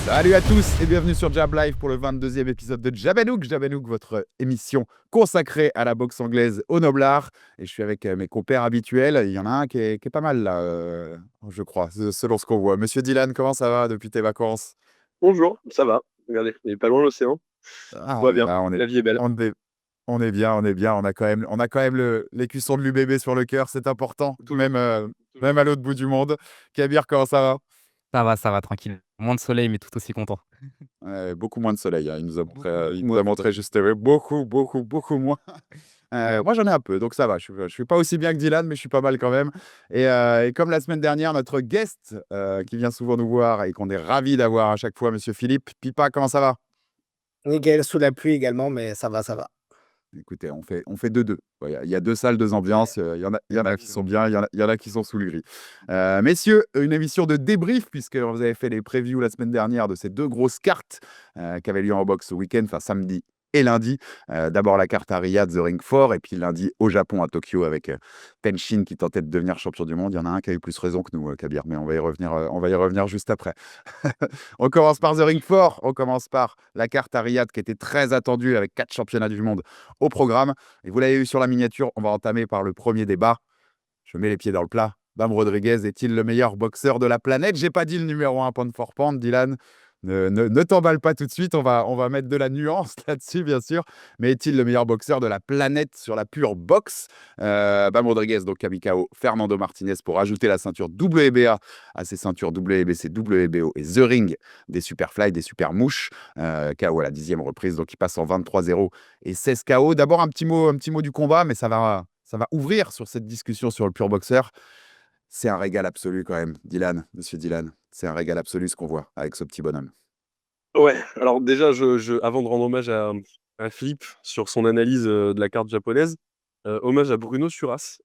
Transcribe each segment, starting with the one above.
Salut à tous et bienvenue sur Jab Live pour le 22e épisode de Jabanouk. Jabanouk, votre émission consacrée à la boxe anglaise au noblard. Et je suis avec mes compères habituels. Il y en a un qui est pas mal là, je crois, selon ce qu'on voit. Monsieur Dylan, comment ça va depuis tes vacances? Bonjour, ça va. Regardez, on est pas loin de l'océan. Tout Ah, va bien. on est, La vie est belle. on est, on est bien, on est bien. On a quand même l'écusson de l'UBB sur le cœur, c'est important, Toujours. même à l'autre bout du monde. Kabir, comment ça va? Ça va, tranquille. Moins de soleil, mais tout aussi content. Beaucoup moins de soleil, hein. Il nous a montré, il nous Ouais, a montré juste beaucoup, beaucoup, beaucoup moins. Moi, j'en ai un peu, donc ça va. Je suis pas aussi bien que Dylan, mais je suis pas mal quand même. Et comme la semaine dernière, notre guest qui vient souvent nous voir et qu'on est ravi d'avoir à chaque fois, Monsieur Philippe Pipa, comment ça va? Nickel, sous la pluie également, mais ça va, ça va. Écoutez, on fait 2-2. Il y a 2 salles, 2 ambiances. Il y en a qui sont bien, il y en a qui sont sous le gris. Messieurs, une émission de débrief, puisque vous avez fait les previews la semaine dernière de ces 2 grosses cartes qui avaient lieu en boxe ce week-end, enfin samedi et lundi. D'abord la carte à Riyad, The Ring 4, et puis lundi au Japon, à Tokyo, avec Tenshin qui tentait de devenir champion du monde. Il y en a un qui a eu plus raison que nous, Kabir, mais on va y revenir juste après. On commence par The Ring 4, on commence par la carte à Riyad qui était très attendue avec 4 championnats du monde au programme. Et vous l'avez vu sur la miniature, on va entamer par le premier débat. Je mets les pieds dans le plat. Bam Rodriguez est-il le meilleur boxeur de la planète? J'ai pas dit le numéro 1 pound for pound, Dylan. Ne t'emballe pas tout de suite, on va mettre de la nuance là-dessus, bien sûr. Mais est-il le meilleur boxeur de la planète sur la pure boxe? Bam Rodriguez, donc Kamikao, Fernando Martinez pour ajouter la ceinture WBA à ses ceintures WBC, WBO et The Ring des Superfly, des Super Mouches. KO à la 10e reprise, donc il passe en 23-0 et 16 KO. D'abord un petit mot du combat, mais ça va ouvrir sur cette discussion sur le pur boxeur. C'est un régal absolu quand même, Dylan, monsieur Dylan. C'est un régal absolu ce qu'on voit avec ce petit bonhomme. Ouais, alors déjà, avant de rendre hommage à Philippe sur son analyse de la carte japonaise, hommage à Bruno Suras,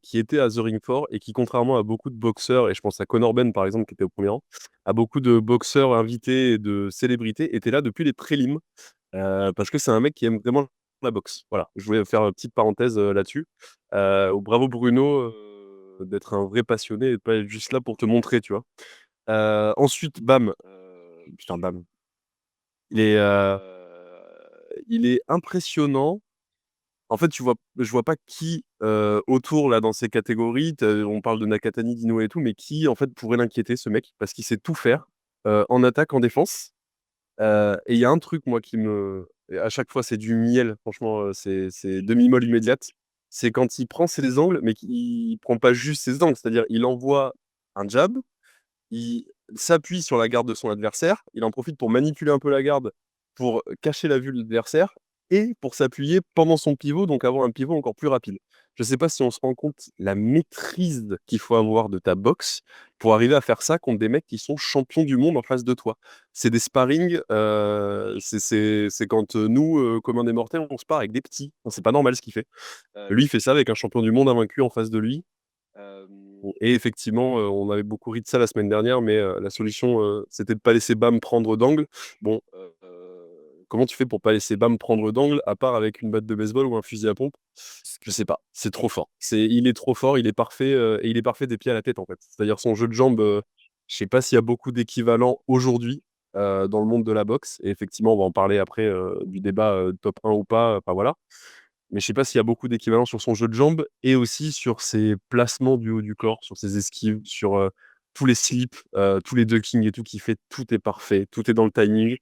qui était à The Ring 4 et qui, contrairement à beaucoup de boxeurs, et je pense à Conor Ben par exemple, qui était au premier rang, à beaucoup de boxeurs invités et de célébrités, était là depuis les prélims, parce que c'est un mec qui aime vraiment la boxe. Voilà, je voulais faire une petite parenthèse là-dessus. Bravo Bruno, d'être un vrai passionné et de pas être juste là pour te montrer, tu vois. Ensuite, Bam. Putain, Bam. Il est, heu, il est impressionnant. En fait, je vois pas qui, autour là dans ces catégories, on parle de Nakatani, d'Inoue et tout, mais qui en fait pourrait l'inquiéter ce mec? Parce qu'il sait tout faire, en attaque, en défense. Et il y a un truc moi qui me et à chaque fois c'est du miel, franchement, c'est demi-molle immédiate. C'est quand il prend ses angles, mais qu'il prend pas juste ses angles, c'est-à-dire il envoie un jab, il s'appuie sur la garde de son adversaire, il en profite pour manipuler un peu la garde, pour cacher la vue de l'adversaire et pour s'appuyer pendant son pivot, donc avoir un pivot encore plus rapide. Je sais pas si on se rend compte la maîtrise qu'il faut avoir de ta boxe pour arriver à faire ça contre des mecs qui sont champions du monde en face de toi. C'est des sparring, c'est quand, nous, communs des mortels, on se part avec des petits. Enfin, c'est pas normal ce qu'il fait. Lui, il fait ça avec un champion du monde invaincu en face de lui. Et effectivement, on avait beaucoup ri de ça la semaine dernière, mais la solution, c'était de pas laisser Bam prendre d'angle. Bon, comment tu fais pour pas laisser Bam prendre d'angle, à part avec une batte de baseball ou un fusil à pompe? Je sais pas, c'est trop fort. Il est trop fort, il est parfait, et il est parfait des pieds à la tête, en fait. C'est-à-dire son jeu de jambes, je sais pas s'il y a beaucoup d'équivalents aujourd'hui, dans le monde de la boxe et effectivement, on va en parler après, du débat, top 1 ou pas, enfin voilà. Mais je sais pas s'il y a beaucoup d'équivalents sur son jeu de jambes et aussi sur ses placements du haut du corps, sur ses esquives, sur, tous les slips, tous les duckings et tout qu'il fait, tout est parfait, tout est dans le timing.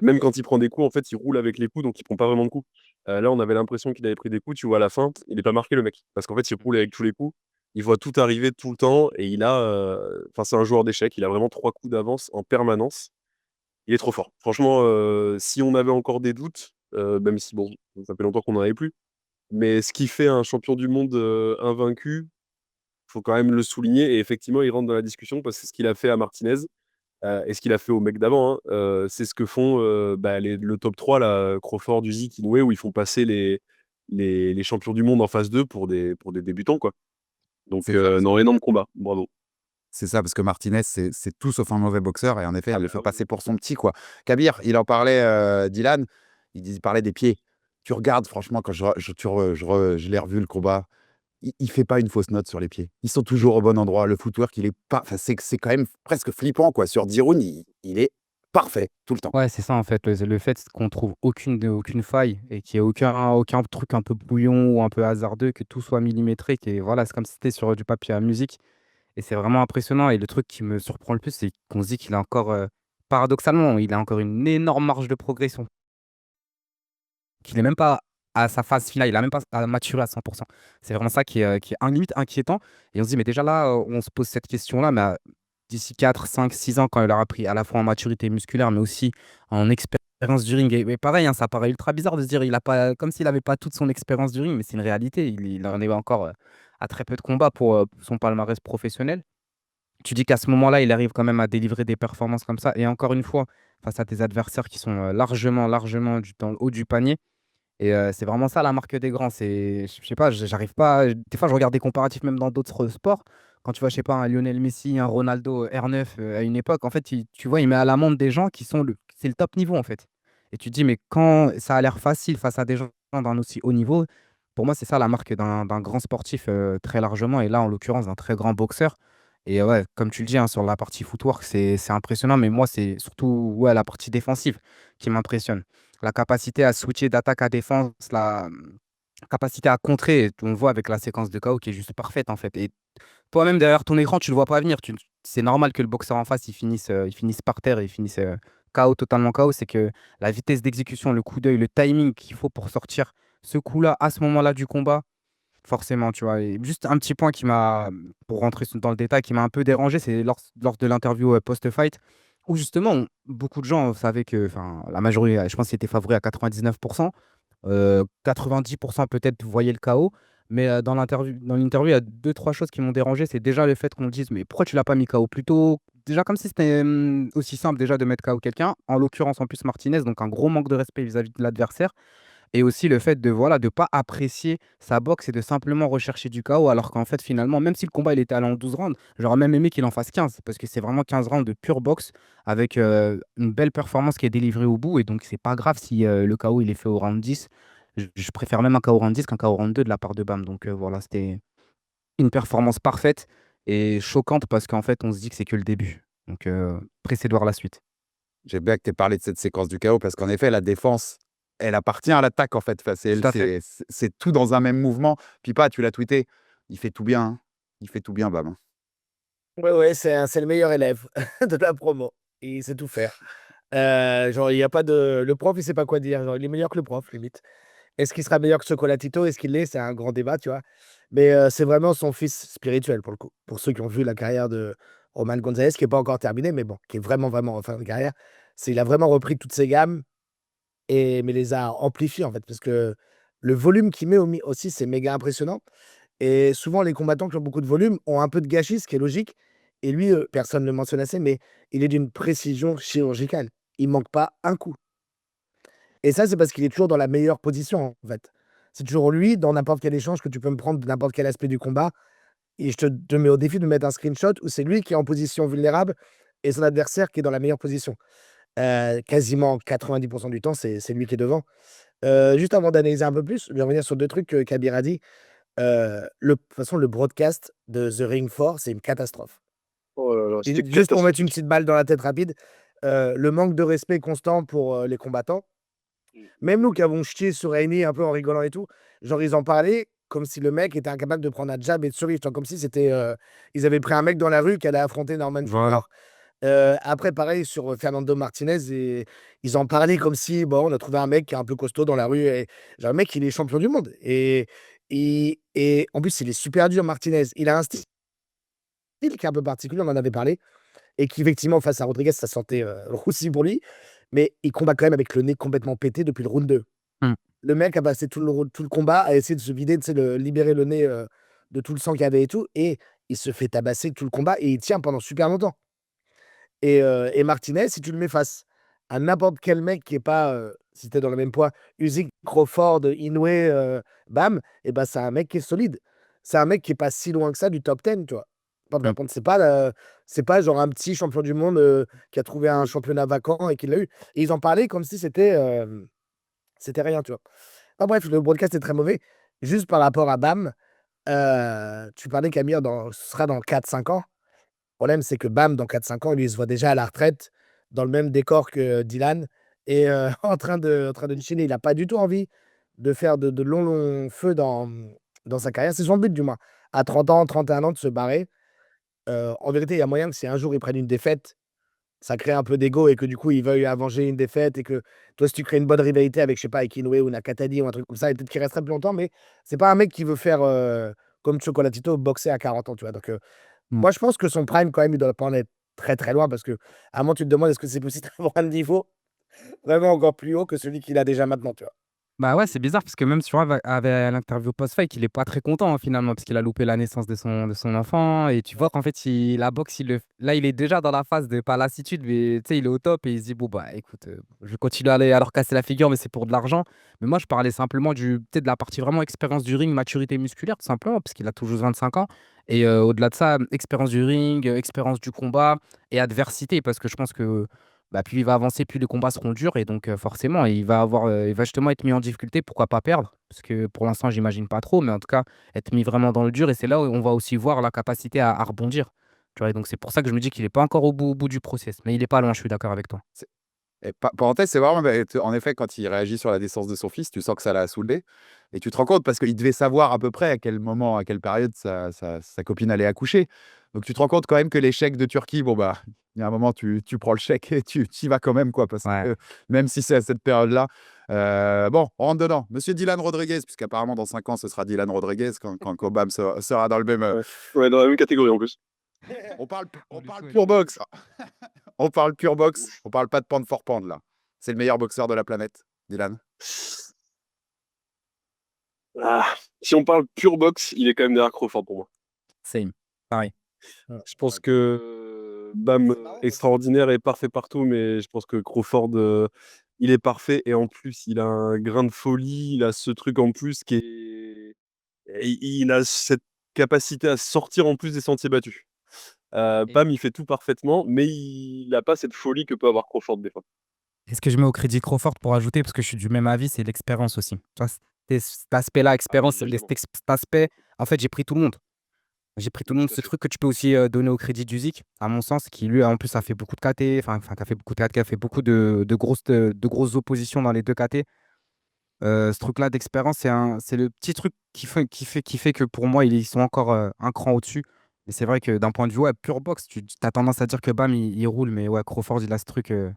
Même quand il prend des coups, en fait, il roule avec les coups, donc il prend pas vraiment de coups. Là, on avait l'impression qu'il avait pris des coups, tu vois, à la fin, il est pas marqué le mec. Parce qu'en fait, il roule avec tous les coups, il voit tout arriver tout le temps et enfin, c'est un joueur d'échecs, il a vraiment 3 coups d'avance en permanence. Il est trop fort. Franchement, si on avait encore des doutes, même si bon, ça fait longtemps qu'on en avait plus, mais ce qui fait un champion du monde, invaincu, faut quand même le souligner et effectivement, il rentre dans la discussion parce que c'est ce qu'il a fait à Martinez, et ce qu'il a fait au mec d'avant, hein. C'est ce que font, bah, le top 3 là, Crawford, Usyk, Inoue, où ils font passer les champions du monde en phase 2 pour des débutants, quoi. Donc C'est ça, non, énorme combat, bravo. c'est ça, parce que Martinez, c'est tout sauf un mauvais boxeur, et en effet, Ah elle le bah, fait oui. passer pour son petit, quoi. Kabir, il en parlait, Dylan, il parlait des pieds. Tu regardes, franchement, quand je l'ai revu le combat, il fait pas une fausse note sur les pieds. Ils sont toujours au bon endroit. Le footwork, il est pas, enfin, c'est quand même presque flippant, quoi. Sur 10 rounds, il est parfait tout le temps. Ouais, c'est ça en fait, le fait qu'on trouve aucune faille et qu'il y ait aucun truc un peu brouillon ou un peu hasardeux, que tout soit millimétrique et voilà, c'est comme si c'était sur du papier à musique et c'est vraiment impressionnant et le truc qui me surprend le plus, c'est qu'on se dit qu'il a encore, paradoxalement, il a encore une énorme marge de progression. Qu'il est même pas à sa phase finale, il a même pas maturé à 100. C'est vraiment ça qui est limite inquiétant et on se dit: «Mais déjà là, on se pose cette question-là, mais d'ici 4, 5, 6 ans, quand il aura pris à la fois en maturité musculaire, mais aussi en expérience du ring» et pareil, hein, ça paraît ultra bizarre de se dire, il a pas comme s'il avait pas toute son expérience du ring, mais c'est une réalité. Il en est encore, à très peu de combats pour son palmarès professionnel. Tu dis qu'à ce moment-là, il arrive quand même à délivrer des performances comme ça et encore une fois, face à des adversaires qui sont, largement dans le haut du panier. Et c'est vraiment ça la marque des grands. C'est je sais pas, j'arrive pas des fois je regarde des comparatifs même dans d'autres sports. Quand tu vois, je sais pas, un Lionel Messi, un Ronaldo, R9, à une époque, en fait, tu vois, il met à l'amende des gens qui sont c'est le top niveau, en fait. Et tu te dis: «Mais quand ça a l'air facile face à des gens d'un aussi haut niveau», pour moi, c'est ça la marque d'un grand sportif, très largement et là, en l'occurrence, d'un très grand boxeur. Et ouais, comme tu le dis, hein, sur la partie footwork, c'est impressionnant, mais moi, c'est surtout, ouais, la partie défensive qui m'impressionne. La capacité à switcher d'attaque à défense, capacité à contrer, on le voit avec la séquence de KO qui est juste parfaite, en fait. Et toi-même, derrière ton écran, tu le vois pas venir. C'est normal que le boxeur en face, il finisse par terre et il finisse KO, totalement KO. C'est que la vitesse d'exécution, le coup d'œil, le timing qu'il faut pour sortir ce coup-là, à ce moment-là du combat, forcément, tu vois. Et juste un petit point pour rentrer dans le détail, qui m'a un peu dérangé, c'est lors de l'interview post-fight, où justement, beaucoup de gens savaient que, enfin, la majorité, je pense qu'il était favori à 99%. 90% peut-être voyaient le KO. Mais dans l'interview, il y a deux trois choses qui m'ont dérangé. C'est déjà le fait qu'on dise: «Mais pourquoi tu l'as pas mis KO plus tôt?» Déjà comme si c'était, aussi simple déjà de mettre KO quelqu'un. En l'occurrence, en plus, Martinez, donc un gros manque de respect vis-à-vis de l'adversaire. Et aussi le fait de, voilà, de pas apprécier sa boxe et de simplement rechercher du KO alors qu'en fait, finalement, même si le combat il était allé en 12 rounds, j'aurais même aimé qu'il en fasse 15 parce que c'est vraiment 15 rounds de pure boxe avec, une belle performance qui est délivrée au bout et donc c'est pas grave si, le KO il est fait au round 10. Je préfère même un KO round 10 qu'un KO round 2 de la part de Bam donc voilà, c'était une performance parfaite et choquante parce qu'en fait, on se dit que c'est que le début donc pressé de voir la suite. J'ai bien que tu aies parlé de cette séquence du chaos parce qu'en effet, la défense, elle appartient à l'attaque, en fait. Enfin, Tout à fait. c'est tout dans un même mouvement. Pipa, tu l'as tweeté, il fait tout bien, hein. Il fait tout bien, Bam, hein. Ouais, ouais, c'est le meilleur élève de la promo. Il sait tout faire. Genre, il y a pas de le prof, il sait pas quoi dire. Genre, il est meilleur que le prof, limite. Est-ce qu'il sera meilleur que Chocolatito? Est-ce qu'il l'est? C'est un grand débat, tu vois? Mais c'est vraiment son fils spirituel, pour le coup. Pour ceux qui ont vu la carrière de Roman Gonzalez, qui est pas encore terminée, mais bon, qui est vraiment, vraiment en fin de carrière. Il a vraiment repris toutes ses gammes mais les a amplifiées, en fait, parce que le volume qu'il met aussi, c'est méga impressionnant. Et souvent, les combattants qui ont beaucoup de volume ont un peu de gâchis, ce qui est logique. Et lui, personne ne le mentionne assez, mais il est d'une précision chirurgicale. Il manque pas un coup. Et ça, c'est parce qu'il est toujours dans la meilleure position, en fait. C'est toujours lui, dans n'importe quel échange que tu peux me prendre de n'importe quel aspect du combat. Et je te mets au défi de mettre un screenshot où c'est lui qui est en position vulnérable et son adversaire qui est dans la meilleure position. Quasiment 90% du temps, c'est lui qui est devant. Juste avant d'analyser un peu plus, je vais revenir sur deux trucs que Kabir a dit. De toute façon, le broadcast de The Ring 4, c'est une catastrophe. Oh là là, Et c'était juste pour mettre une catastrophique. petite balle dans la tête rapide, le manque de respect constant pour, les combattants. Mmh. Même nous qui avons chié sur Heini un peu en rigolant et tout, genre ils en parlaient comme si le mec était incapable de prendre un jab et de survivre, genre comme si c'était, ils avaient pris un mec dans la rue qui allait affronter Norman Voilà. Fuller. Après pareil sur, Fernando Martinez et ils en parlaient comme si, bon, on a trouvé un mec qui est un peu costaud dans la rue et genre le mec il est champion du monde et en plus il est super dur Martinez. Il a un style qui est un peu particulier, on en avait parlé et qu'effectivement face à Rodriguez ça sentait, roussi pour lui, mais il combat quand même avec le nez complètement pété depuis le round 2. Mmh. Le mec a passé tout le combat à essayer de se vider, tu sais, libérer le nez, de tout le sang qu'il y avait et tout et il se fait tabasser tout le combat et il tient pendant super longtemps et Martinez, si tu le mets face à n'importe quel mec qui est pas, si tu dans le même poids, Usyk, Crawford, Inoue, Bam et ben c'est un mec qui est solide. C'est un mec qui est pas si loin que ça du top 10, tu vois? Par Mmh. contre, c'est pas genre un petit champion du monde, qui a trouvé un championnat vacant et qui l'a eu et ils en parlaient comme si c'était rien, tu vois? Enfin bref, le broadcast est très mauvais. Juste par rapport à Bam, tu parlais qu'Amir ce sera dans 4 5 ans. Le problème, c'est que Bam, dans 4 5 ans, lui, il se voit déjà à la retraite dans le même décor que Dylan et en train de déchaîner. Il n'a pas du tout envie de faire de longs, longs feux dans sa carrière. C'est son but, du moins. À 30 ans, 31 ans, de se barrer. En vérité, il y a moyen que si un jour il prenne une défaite, ça crée un peu d'ego et que du coup, il veuille avenger une défaite et que toi, si tu crées une bonne rivalité avec, je sais pas, avec Inoue ou Nakatani ou un truc comme ça, et peut-être qu'il resterait plus longtemps, mais c'est pas un mec qui veut faire comme Chocolatito, boxer à 40 ans, tu vois. Donc, Mm. moi, je pense que son prime, quand même, il doit pas en être très très loin parce que, à un moment, tu te demandes est-ce que c'est possible d'avoir un niveau vraiment encore plus haut que celui qu'il a déjà maintenant, tu vois. Bah ouais, c'est bizarre parce que même sur à l'interview post-fight, il est pas très content hein, finalement parce qu'il a loupé la naissance de son enfant. Et tu vois qu'en fait, la boxe, là, il est déjà dans la phase de pas lassitude, mais tu sais, il est au top et il se dit, bon, bah écoute, je vais continuer à aller à leur casser la figure, mais c'est pour de l'argent. Mais moi, je parlais simplement peut-être de la partie vraiment expérience du ring, maturité musculaire, tout simplement, parce qu'il a tout juste 25 ans. Et au-delà de ça, expérience du ring, expérience du combat et adversité, parce que je pense que bah, plus il va avancer, plus les combats seront durs et donc forcément, il va justement être mis en difficulté. Pourquoi pas perdre? Parce que pour l'instant, j'imagine pas trop, mais en tout cas, être mis vraiment dans le dur et c'est là où on va aussi voir la capacité à rebondir. Tu vois? Et donc c'est pour ça que je me dis qu'il est pas encore au bout du process, mais il est pas loin, je suis d'accord avec toi. Et parenthèse, c'est vraiment, en effet, quand il réagit sur la naissance de son fils, tu sens que ça l'a saoulé. Et tu te rends compte parce qu'il devait savoir à peu près à quel moment, à quelle période sa copine allait accoucher. Donc tu te rends compte quand même que l'échec de Turquie, bon bah, il y a un moment, tu prends le chèque et tu y vas quand même, quoi, parce Ouais. que même si c'est à cette période-là. Bon, on rentre dedans. Monsieur Dylan Rodriguez, puisqu'apparemment dans 5 ans, ce sera Dylan Rodriguez quand Cobham sera dans le même. Ouais. Ouais, dans la même catégorie en plus. On lui parle souhaite. pure boxe. On parle pure boxe. On parle pas de pound for pound là. C'est le meilleur boxeur de la planète, Dylan. Ah, si on parle pure boxe, il est quand même derrière Crawford pour moi. Same. Pareil. Je pense que Bam, extraordinaire et parfait partout, mais je pense que Crawford, il est parfait et en plus, il a un grain de folie, il a ce truc en plus qui est. Il a cette capacité à sortir en plus des sentiers battus. Bam, il fait tout parfaitement, mais il n'a pas cette folie que peut avoir Crawford des fois. Et ce que je mets au crédit Crawford pour ajouter, parce que je suis du même avis, c'est l'expérience aussi. Tu vois, cet aspect-là, expérience, évidemment. cet aspect, en fait, j'ai pris tout le monde. J'ai pris tout le monde. Tout à Ce fait. truc que tu peux aussi donner au crédit d'Usyk, à mon sens, qui lui, en plus, a fait beaucoup de KT, qui a fait beaucoup de KT, qui a fait beaucoup de grosses oppositions dans les deux KT. Ce truc-là d'expérience, c'est le petit truc qui fait que pour moi, ils sont encore un cran au-dessus. Mais c'est vrai que d'un point de vue ouais, pure boxe, tu as tendance à dire que Bam, il roule, mais ouais, Crawford, il a ce truc un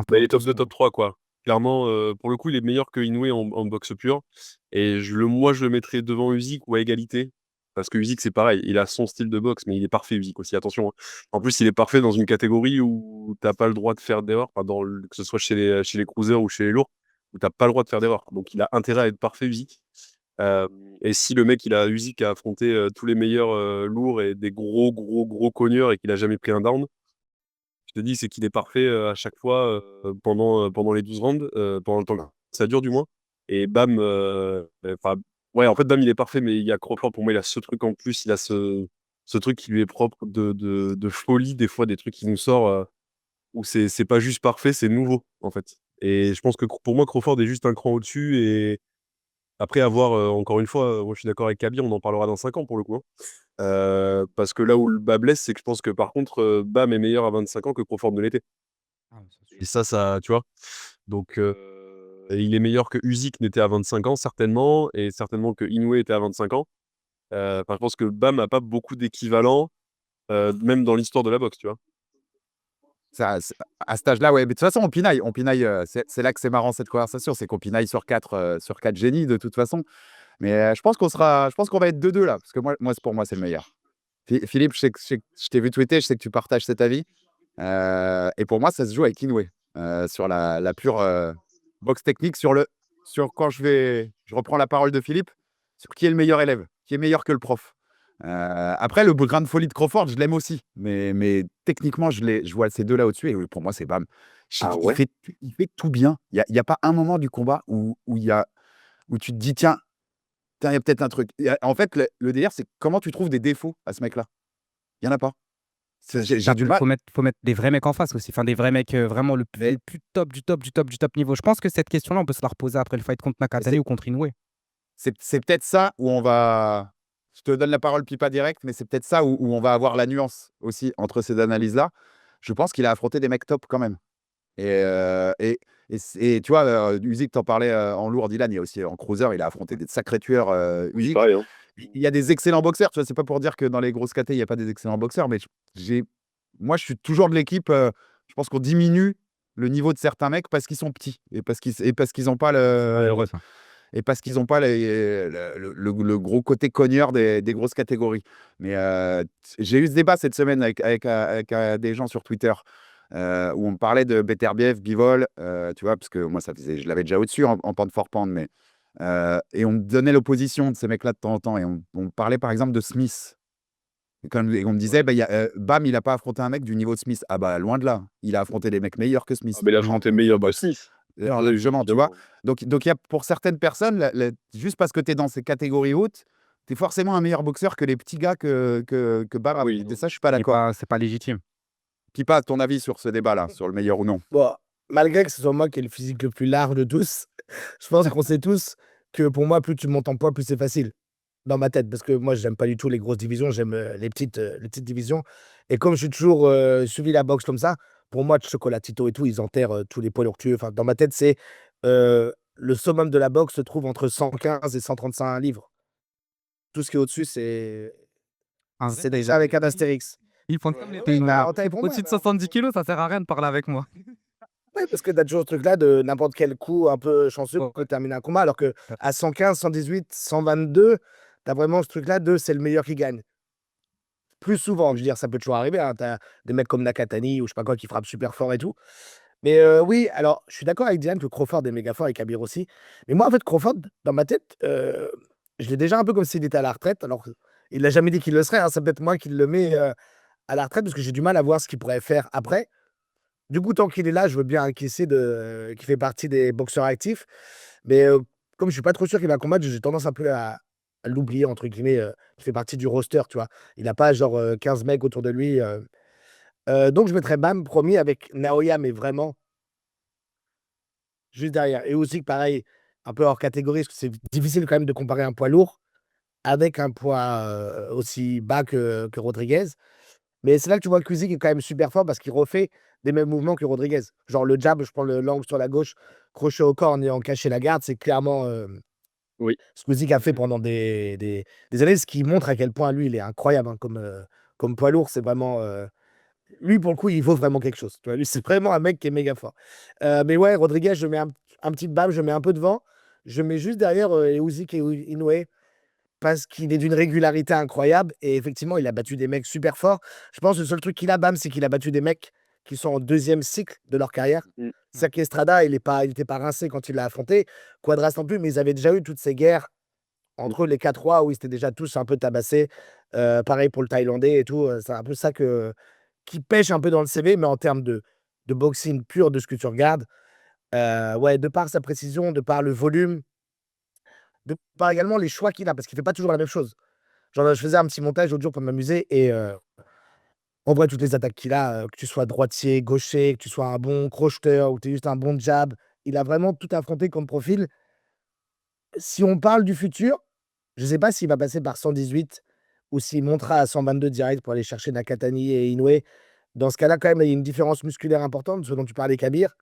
peu Bah, il est au-dessus. top 2, top 3, quoi. Clairement, pour le coup, il est meilleur que Inoue en boxe pure. Et moi, je le mettrais devant Usyk ou à égalité. Parce que Usyk, c'est pareil. Il a son style de boxe, mais il est parfait, Usyk aussi. Attention, hein. En plus, il est parfait dans une catégorie où t'as pas le droit de faire d'erreur. Enfin, que ce soit chez les cruisers ou chez les lourds, où t'as pas le droit de faire d'erreur. Donc, il a intérêt à être parfait, Usyk. Euh, et si le mec, Usyk a affronté tous les meilleurs lourds et des gros, gros, gros cogneurs et qu'il a jamais pris un down, je te dis, c'est qu'il est parfait à chaque fois pendant les 12 rounds, pendant le temps que ça dure du moins. Et Bam, enfin, ouais, en fait, Bam, il est parfait, mais il y a Crawford, pour moi, il a ce truc en plus, il a ce truc qui lui est propre de folie, des fois, des trucs qui nous sort où c'est pas juste parfait, c'est nouveau, en fait. Et je pense que pour moi, Crawford est juste un cran au-dessus. Et après, avoir, encore une fois, moi, je suis d'accord avec Kaby, on en parlera dans 5 ans pour le coup, hein. Parce que là où le bas blesse, c'est que je pense que par contre, Bam est meilleur à 25 ans que Crawford ne l'était. Ah, ça, c'est Et sûr. ça, tu vois? Donc, il est meilleur que Usyk n'était à 25 ans, certainement, et certainement que Inoue était à 25 ans. Enfin, je pense que Bam n'a pas beaucoup d'équivalents, même dans l'histoire de la boxe, tu vois? À cet âge-là, ouais. Mais de toute façon, on pinaille. C'est là que c'est marrant cette conversation, c'est qu'on pinaille sur quatre génies de toute façon. Mais je pense qu'on va être 2-2 là, parce que pour moi, c'est le meilleur. Philippe, je t'ai vu tweeter, je sais que tu partages cet avis. Et pour moi, ça se joue avec Inoue sur la pure boxe technique, sur quand je reprends la parole de Philippe, sur qui est le meilleur élève, qui est meilleur que le prof. Après, le grain de folie de Crawford, je l'aime aussi, mais techniquement, je vois ces deux là au-dessus. Et oui, pour moi, c'est Bam. Ah ouais? Il fait tout bien. Il y a pas un moment du combat où tu te dis, tiens, il y a peut-être un truc. En fait, le délire, c'est comment tu trouves des défauts à ce mec-là. Il n'y en a pas. J'ai du mal. Faut mettre des vrais mecs en face aussi. Enfin, des vrais mecs vraiment le plus top du top du top du top niveau. Je pense que cette question-là, on peut se la reposer après le fight contre Nakatani C'est ou contre Inoue. c'est peut-être ça où on va. Je te donne la parole, puis pas direct, mais c'est peut-être ça où on va avoir la nuance aussi entre ces analyses-là. Je pense qu'il a affronté des mecs top quand même. Et tu vois, Usyk, t'en parlais en lourd, Dylan, il y a aussi en cruiser, il a affronté des sacrés tueurs, Oui, Usyk. pareil, hein. Il y a des excellents boxeurs, tu vois, c'est pas pour dire que dans les grosses KT, il n'y a pas des excellents boxeurs, mais moi, je suis toujours de l'équipe, je pense qu'on diminue le niveau de certains mecs parce qu'ils sont petits et parce qu'ils n'ont pas Malheureux, ça. et parce qu'ils ont pas le gros côté cogneur des grosses catégories. Mais j'ai eu ce débat cette semaine avec des gens sur Twitter où on me parlait de Beterbiev, Bivol, tu vois, parce que moi, je l'avais déjà au-dessus en pound for pound, mais et on me donnait l'opposition de ces mecs-là de temps en temps. Et on me parlait par exemple de Smith. Et on me disait, Ouais. bah, Bam, il n'a pas affronté un mec du niveau de Smith. Ah bah loin de là. Il a affronté des mecs meilleurs que Ah, Smith. mais il a affronté meilleur Smith, Justement, tu vois. évidemment. Donc il y a pour certaines personnes, juste parce que tu es dans ces catégories hautes, tu es forcément un meilleur boxeur que les petits gars que Bam a Oui, affronté. non. Ça, je suis pas Et d'accord. c'est pas légitime. Qui passe ton avis sur ce débat-là, sur le meilleur ou non? Bon, malgré que ce soit moi qui ai le physique le plus large de tous, je pense qu'on sait tous que pour moi, plus tu montes en poids, plus c'est facile. Dans ma tête, parce que moi, j'aime pas du tout les grosses divisions, j'aime les petites divisions. Et comme je suis toujours suivi la boxe comme ça, pour moi, Chocolatito et tout, ils enterrent tous les poids lourds. Enfin, dans ma tête, c'est le summum de la boxe se trouve entre 115 et 135 livres. Tout ce qui est au-dessus, En vrai, c'est déjà avec un astérix. ils font Ouais, comme les ouais, pays Bah, en taille pour moi, au-dessus de bah, 70 kilos, ça sert à rien de parler avec moi. ouais, parce que tu as toujours ce truc-là de n'importe quel coup un peu chanceux Ouais, peut terminer un combat, alors que ouais. à 115, 118, 122, tu as vraiment ce truc-là de c'est le meilleur qui gagne. Plus souvent, je veux dire, ça peut toujours arriver, hein, tu as des mecs comme Nakatani ou je sais pas quoi qui frappent super fort et tout. Mais oui, alors je suis d'accord avec Diane que Crawford est méga fort et Kabir aussi. Mais moi, en fait, Crawford, dans ma tête, je l'ai déjà un peu comme s'il était à la retraite. Alors, il l'a jamais dit qu'il le serait, hein, c'est peut-être moi qui le mets à la retraite parce que j'ai du mal à voir ce qu'il pourrait faire après. Du coup, tant qu'il est là, je veux bien encaisser qu'il fait partie des boxeurs actifs. Mais comme je suis pas trop sûr qu'il va combattre, j'ai tendance un peu à l'oublier, entre guillemets. Il fait partie du roster, tu vois. Il n'a pas genre 15 mecs autour de lui. Donc, je mettrais Bam premier avec Naoya, mais vraiment juste derrière. Et aussi, pareil, un peu hors catégorie, parce que c'est difficile quand même de comparer un poids lourd avec un poids aussi bas que Rodriguez. Mais c'est là que tu vois que Usyk est quand même super fort parce qu'il refait des mêmes mouvements que Rodriguez. Genre le jab, je prends l'angle sur la gauche, crochet au corps en ayant caché la garde, c'est clairement Oui. ce que Usyk a fait pendant des années, ce qui montre à quel point lui, il est incroyable hein, comme poids lourd. C'est vraiment. Lui, pour le coup, il vaut vraiment quelque chose. Tu vois, lui, c'est vraiment un mec qui est méga fort. Mais ouais, Rodriguez, je mets un petit bam, je mets un peu devant. Je mets juste derrière Usyk et Inoue parce qu'il est d'une régularité incroyable et effectivement, il a battu des mecs super forts. Je pense que le seul truc qu'il a, Bam, c'est qu'il a battu des mecs qui sont en deuxième cycle de leur carrière. Mmh. Saki Estrada, il était pas rincé quand il l'a affronté. Quadras non plus, mais ils avaient déjà eu toutes ces guerres entre les 4-3 où ils étaient déjà tous un peu tabassés. Pareil pour le Thaïlandais et tout. C'est un peu ça qui pêche un peu dans le CV, mais en termes de boxing pur, de ce que tu regardes, ouais, de par sa précision, de par le volume, de par également les choix qu'il a, parce qu'il fait pas toujours la même chose. Genre, je faisais un petit montage l'autre jour pour m'amuser et en vrai, toutes les attaques qu'il a, que tu sois droitier, gaucher, que tu sois un bon crocheteur ou que tu juste un bon jab, il a vraiment tout affronté comme profil. Si on parle du futur, je sais pas s'il va passer par 118 ou s'il montera à 122 direct pour aller chercher Nakatani et Inoue. Dans ce cas-là, quand même, il y a une différence musculaire importante, ce dont tu parlais, Kabir.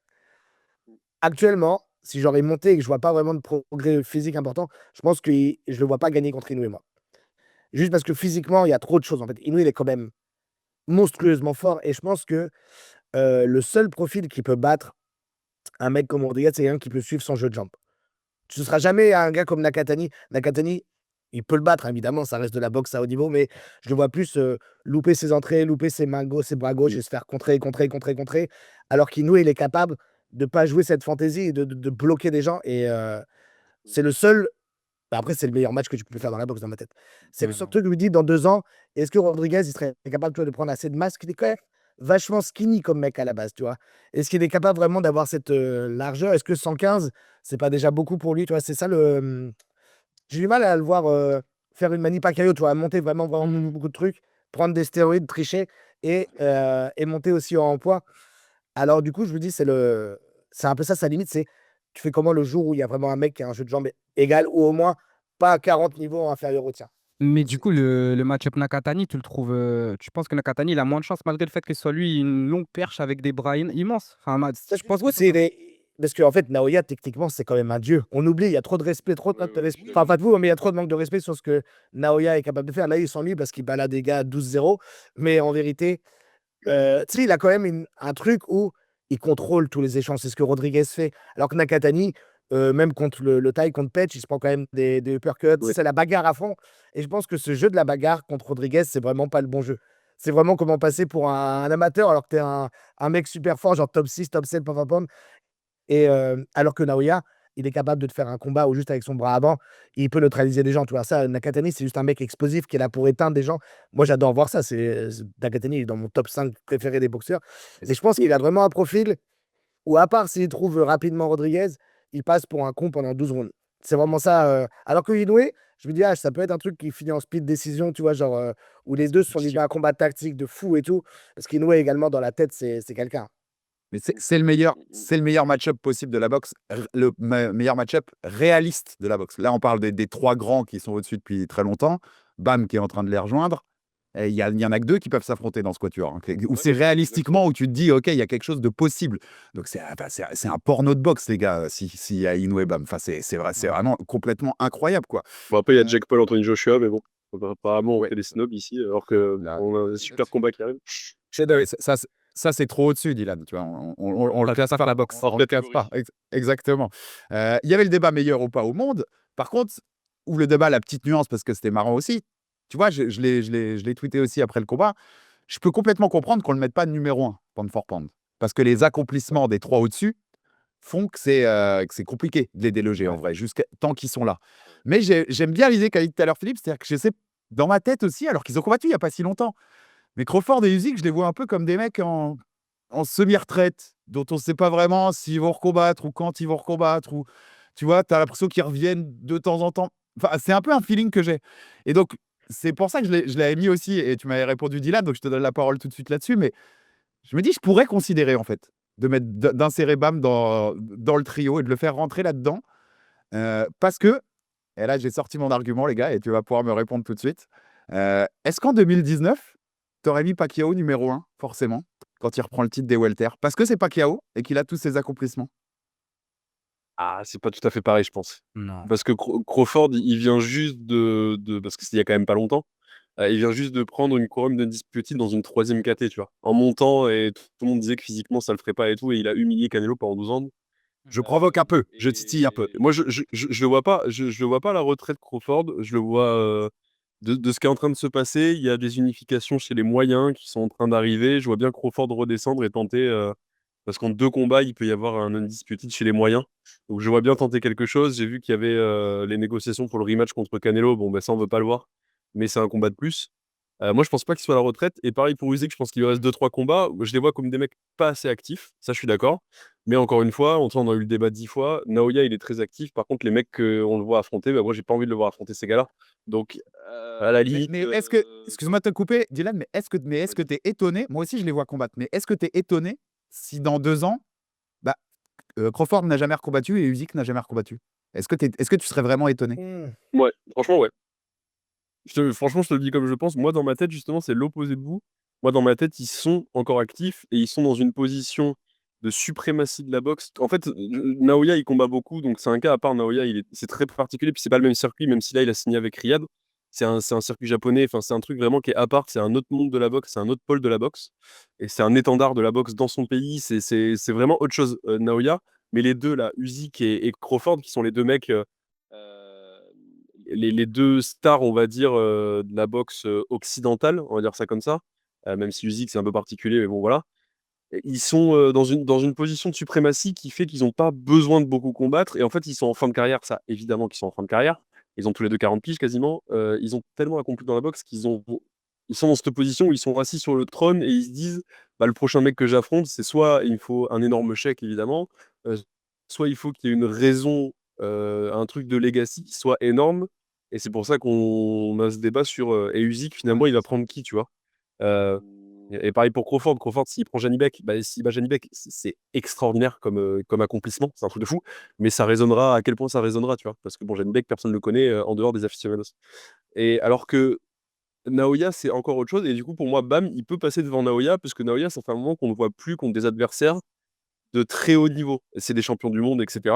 Actuellement, si j'aurais monté et que je vois pas vraiment de progrès physique important, je pense que je le vois pas gagner contre Inoue, moi. Juste parce que physiquement, il y a trop de choses, en fait. Inoue, il est quand même monstrueusement fort et je pense que le seul profil qui peut battre un mec comme Rodriguez, c'est quelqu'un qui peut suivre son jeu de jambes. Tu ne seras jamais un gars comme Nakatani. Nakatani, il peut le battre, hein, évidemment, ça reste de la boxe à haut niveau, mais je le vois plus louper ses entrées, louper ses mains gauche, ses bras gauche Mmh. et se faire contrer. Alors qu'Inoue, il est capable de pas jouer cette fantaisie et de bloquer des gens. Et c'est le seul. Bah, après, c'est le meilleur match que tu peux faire dans la boxe, dans ma tête. C'est le Ouais, seul non. truc que je me dis, dans 2 ans, est-ce que Rodriguez, il serait capable tu vois, de prendre assez de masse? Il est quand même vachement skinny comme mec à la base, tu vois. Est-ce qu'il est capable vraiment d'avoir cette largeur? Est-ce que 115, c'est pas déjà beaucoup pour lui, tu vois? C'est ça j'ai du mal à le voir faire une Manny Pacquiao, tu vois, monter vraiment, vraiment beaucoup de trucs, prendre des stéroïdes, tricher et monter aussi en poids. Alors, du coup, je me dis, c'est un peu ça sa limite, c'est tu fais comment le jour où il y a vraiment un mec qui a un jeu de jambes égal ou au moins pas 40 niveaux inférieur au tien. Mais du coup, le match-up Nakatani, tu le trouves, tu penses que Nakatani, il a moins de chance malgré le fait que ce soit lui une longue perche avec des bras immenses? Enfin, Ça, je pense ouais, que c'est ça. parce qu'en fait, Naoya, techniquement, c'est quand même un dieu. On oublie, il y a trop de respect, trop de manque de respect. Enfin, pas de vous, mais il y a trop de manque de respect sur ce que Naoya est capable de faire. Là, ils sont lui parce qu'il balade des gars à 12-0. Mais en vérité, tu sais, il a quand même un truc où il contrôle tous les échanges. C'est ce que Rodriguez fait. Alors que Nakatani, même contre le taille, contre Petch, il se prend quand même des uppercuts. Ouais. C'est la bagarre à fond. Et je pense que ce jeu de la bagarre contre Rodriguez, c'est vraiment pas le bon jeu. C'est vraiment comment passer pour un amateur alors que tu es un mec super fort, genre top 6, top 7, pam, pam, pam. Et alors que Naoya, il est capable de te faire un combat où juste avec son bras avant, il peut neutraliser des gens. Tu vois, ça, Nakatani, c'est juste un mec explosif qui est là pour éteindre des gens. Moi, j'adore voir ça. Nakatani, il est dans mon top 5 préféré des boxeurs. Et je pense qu'il a vraiment un profil où, à part s'il trouve rapidement Rodriguez, il passe pour un con pendant 12 rounds. C'est vraiment ça. Alors que Inoue, je me dis, ah, ça peut être un truc qui finit en speed décision, tu vois, genre, où les deux se sont livrés à un combat tactique de fou et tout. Parce qu'Inoue, également, dans la tête, c'est quelqu'un. Mais c'est le meilleur match-up possible de la boxe, meilleur match-up réaliste de la boxe. Là, on parle des trois grands qui sont au-dessus depuis très longtemps. Bam qui est en train de les rejoindre. Et il y en a que deux qui peuvent s'affronter dans ce quatuor. Où c'est Ouais, exactement. réalistiquement, où tu te dis, OK, il y a quelque chose de possible. Donc, c'est un porno de boxe, les gars, s'il y a Inoue et Bam. Enfin, c'est Ouais. vraiment complètement incroyable, quoi. Bon, après, il y a Euh, Jake Paul, Anthony Joshua, mais bon, apparemment, on ouais, fait des snobs ici, alors que là, on a un super combat qui arrive. ouais, ça, c'est trop au-dessus, Dylan. Tu vois, on le classe pas. La boxe. On le classe pas. Exactement. Il y avait le débat meilleur ou pas au monde. Par contre, ou le débat, la petite nuance, parce que c'était marrant aussi. Tu vois, je l'ai tweeté aussi après le combat. Je peux complètement comprendre qu'on ne le mette pas numéro 1, pound for pound. Parce que les accomplissements des trois au-dessus font que c'est compliqué de les déloger, en Ouais. vrai, jusqu'à tant qu'ils sont là. Mais j'aime bien l'idée qu'a dit tout à l'heure Philippe, c'est-à-dire que je sais, dans ma tête aussi, alors qu'ils ont combattu il n'y a pas si longtemps, mais Crawford et Usyk, je les vois un peu comme des mecs en semi-retraite, dont on ne sait pas vraiment s'ils vont recombattre ou quand ils vont recombattre. Ou, tu vois, tu as l'impression qu'ils reviennent de temps en temps. Enfin, c'est un peu un feeling que j'ai. Et donc, c'est pour ça que je l'avais mis aussi. Et tu m'avais répondu, Dylan, donc je te donne la parole tout de suite là-dessus. Mais je me dis, je pourrais considérer, en fait, d'insérer Bam dans le trio et de le faire rentrer là-dedans. Parce que, et là, j'ai sorti mon argument, les gars, et tu vas pouvoir me répondre tout de suite. Est-ce qu'en 2019, tu aurais mis Pacquiao numéro 1, forcément, quand il reprend le titre des welter? Parce que c'est Pacquiao et qu'il a tous ses accomplissements. Ah, c'est pas tout à fait pareil, je pense. Non. Parce que Crawford, il vient juste parce que c'était il y a quand même pas longtemps, il vient juste de prendre une couronne d'Undisputed dans une 3e KT, tu vois. En montant, et tout le monde disait que physiquement, ça le ferait pas et tout, et il a humilié Canelo pendant 12 ans. Je provoque un peu, je titille un peu. Moi, je le vois pas, je le vois pas, la retraite Crawford. Je le vois, de ce qui est en train de se passer. Il y a des unifications chez les moyens qui sont en train d'arriver. Je vois bien Crawford redescendre et tenter, parce qu'en 2 combats, il peut y avoir un undisputed chez les moyens. Donc je vois bien tenter quelque chose. J'ai vu qu'il y avait, les négociations pour le rematch contre Canelo. Bon, bah, ça, on veut pas le voir, mais c'est un combat de plus. Moi, je pense pas qu'il soit à la retraite, et pareil pour Usyk, je pense qu'il lui reste 2-3 combats. Je les vois comme des mecs pas assez actifs, ça, je suis d'accord. Mais encore une fois, on a eu le débat 10 fois. Naoya, il est très actif. Par contre, les mecs qu'on le voit affronter, bah, moi, j'ai pas envie de le voir affronter ces gars-là. Donc, à la limite, Mais est-ce que, excuse-moi de te couper, Dylan, mais est-ce que tu es étonné? Moi aussi, je les vois combattre, mais est-ce que tu es étonné si dans 2 ans, bah, Crawford n'a jamais recombattu et Usyk n'a jamais recombattu? Est-ce que tu serais vraiment étonné? ouais, franchement, ouais. Franchement, je te le dis comme je pense. Moi, dans ma tête, justement, c'est l'opposé de vous. Moi, dans ma tête, ils sont encore actifs et ils sont dans une position de suprématie de la boxe. En fait, Naoya, il combat beaucoup, donc c'est un cas à part. Naoya, c'est très particulier, puis c'est pas le même circuit, même si là, il a signé avec Riyad. C'est un circuit japonais, enfin, c'est un truc vraiment qui est à part. C'est un autre monde de la boxe, c'est un autre pôle de la boxe. Et c'est un étendard de la boxe dans son pays. C'est vraiment autre chose, Naoya. Mais les deux, là, Usyk et Crawford, qui sont les deux mecs. Euh, les 2 stars, on va dire, de la boxe, occidentale, on va dire ça comme ça, même si Usyk, c'est un peu particulier, mais bon, voilà. Et ils sont, dans une position de suprématie qui fait qu'ils ont pas besoin de beaucoup combattre, et en fait, ils sont en fin de carrière, ça, évidemment qu'ils sont en fin de carrière. Ils ont tous les 2 40 piges quasiment, ils ont tellement accompli dans la boxe ils sont dans cette position où ils sont assis sur le trône et ils se disent: «Bah, le prochain mec que j'affronte, c'est soit il me faut un énorme chèque évidemment, heu, soit il faut qu'il y ait une raison, un truc de legacy qui soit énorme». Et c'est pour ça qu'on a ce débat sur, et Usyk finalement il va prendre qui, tu vois? Heu et pareil pour Crawford. Crawford, s'il prend Janibek, bah, s'il bat Janibek, c'est extraordinaire comme accomplissement, c'est un truc de fou. Mais ça résonnera, à quel point ça résonnera, tu vois? Parce que bon, Janibek, personne ne le connaît, en dehors des aficionados. Et alors que Naoya, c'est encore autre chose. Et du coup, pour moi, Bam, il peut passer devant Naoya, parce que Naoya, ça fait un moment qu'on ne voit plus contre des adversaires de très haut niveau. C'est des champions du monde, etc.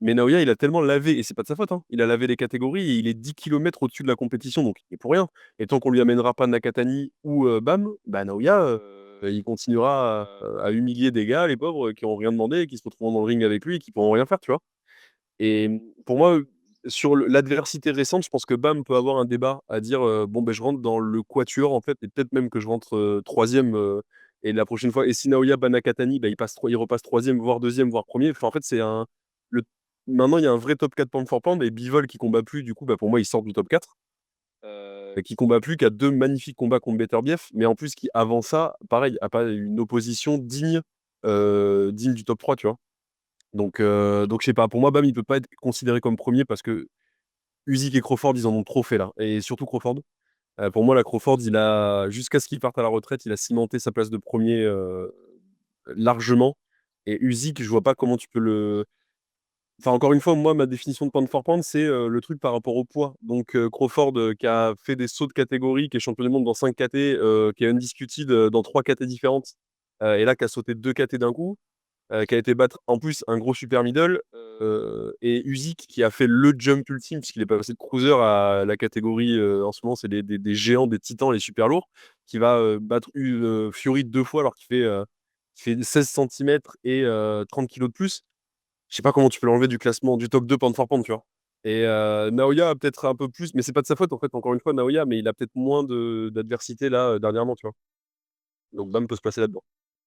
Mais Naoya, il a tellement lavé, et c'est pas de sa faute, hein, il a lavé les catégories et il est 10 km au-dessus de la compétition, donc il est pour rien. Et tant qu'on lui amènera pas Nakatani ou Bam, bah Naoya, il continuera à humilier des gars, les pauvres, qui ont rien demandé, qui se retrouvent dans le ring avec lui et qui pourront rien faire, tu vois. Et pour moi, sur l'adversité récente, je pense que Bam peut avoir un débat à dire bon, ben, je rentre dans le quatuor, en fait, et peut-être même que je rentre troisième. Et la prochaine fois, et si Naoya bat Nakatani, bah, il repasse troisième, voire deuxième, voire premier. Enfin, en fait, le, maintenant, il y a un vrai top 4 pound for pound, et Bivol qui combat plus, du coup, bah, pour moi, il sort du top 4. Qui combat plus, qui a 2 magnifiques combats contre Beterbiev, mais en plus, qui avant ça, pareil, a pas une opposition digne du top 3, tu vois. Donc je sais pas, pour moi, Bam, il peut pas être considéré comme premier parce que Usyk et Crawford, ils en ont trop fait là. Et surtout Crawford. Pour moi, la Crawford, jusqu'à ce qu'il parte à la retraite, il a cimenté sa place de premier largement. Et Usyk, je vois pas comment tu peux le. Enfin, encore une fois, moi, ma définition de pound for pound, c'est le truc par rapport au poids. Donc Crawford, qui a fait des sauts de catégorie, qui est champion du monde dans 5 KT, qui est undisputed dans 3 KT différentes, et là, qui a sauté 2 KT d'un coup. Qui a été battre en plus un gros super middle, et Usyk qui a fait le jump ultime puisqu'il est passé de cruiser à la catégorie, en ce moment c'est des géants, des titans, les super lourds, qui va battre Fury 2 fois alors qu'il fait 16 centimètres et 30 kilos de plus. Je sais pas comment tu peux l'enlever du classement du top 2 pound for pound, tu vois. Et Naoya a peut-être un peu plus, mais c'est pas de sa faute en fait, encore une fois, Naoya, mais il a peut-être moins d'adversité là dernièrement, tu vois. Donc Bam peut se placer là-dedans.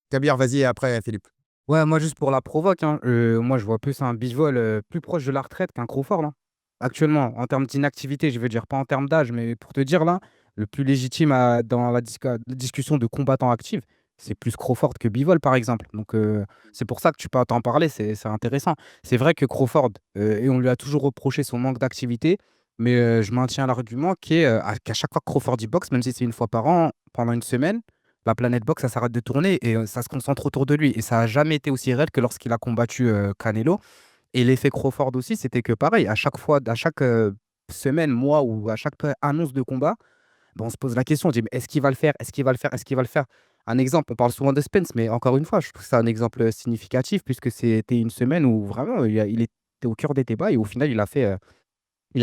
Kabir, vas-y, et après, Philippe. Ouais, moi, juste pour la provoque, hein, moi, je vois plus un Bivol plus proche de la retraite qu'un Crawford, là. Actuellement, en termes d'inactivité, je veux dire, pas en termes d'âge, mais pour te dire, là, le plus légitime dans la discussion de combattants actifs, c'est plus Crawford que Bivol, par exemple. Donc, c'est pour ça que tu peux t'en parler, c'est intéressant. C'est vrai que Crawford, et on lui a toujours reproché son manque d'activité, mais je maintiens l'argument qu'à chaque fois que Crawford y boxe, même si c'est une fois par an, pendant une semaine, la planète boxe, ça s'arrête de tourner et ça se concentre autour de lui. Et ça n'a jamais été aussi réel que lorsqu'il a combattu Canelo. Et l'effet Crawford aussi, c'était que pareil, à chaque fois, à chaque semaine, mois ou à chaque annonce de combat, ben, on se pose la question, on dit, mais est-ce qu'il va le faire? Est-ce qu'il va le faire? Est-ce qu'il va le faire? Un exemple, on parle souvent de Spence, mais encore une fois, je trouve que c'est un exemple significatif puisque c'était une semaine où vraiment il était au cœur des débats et au final, il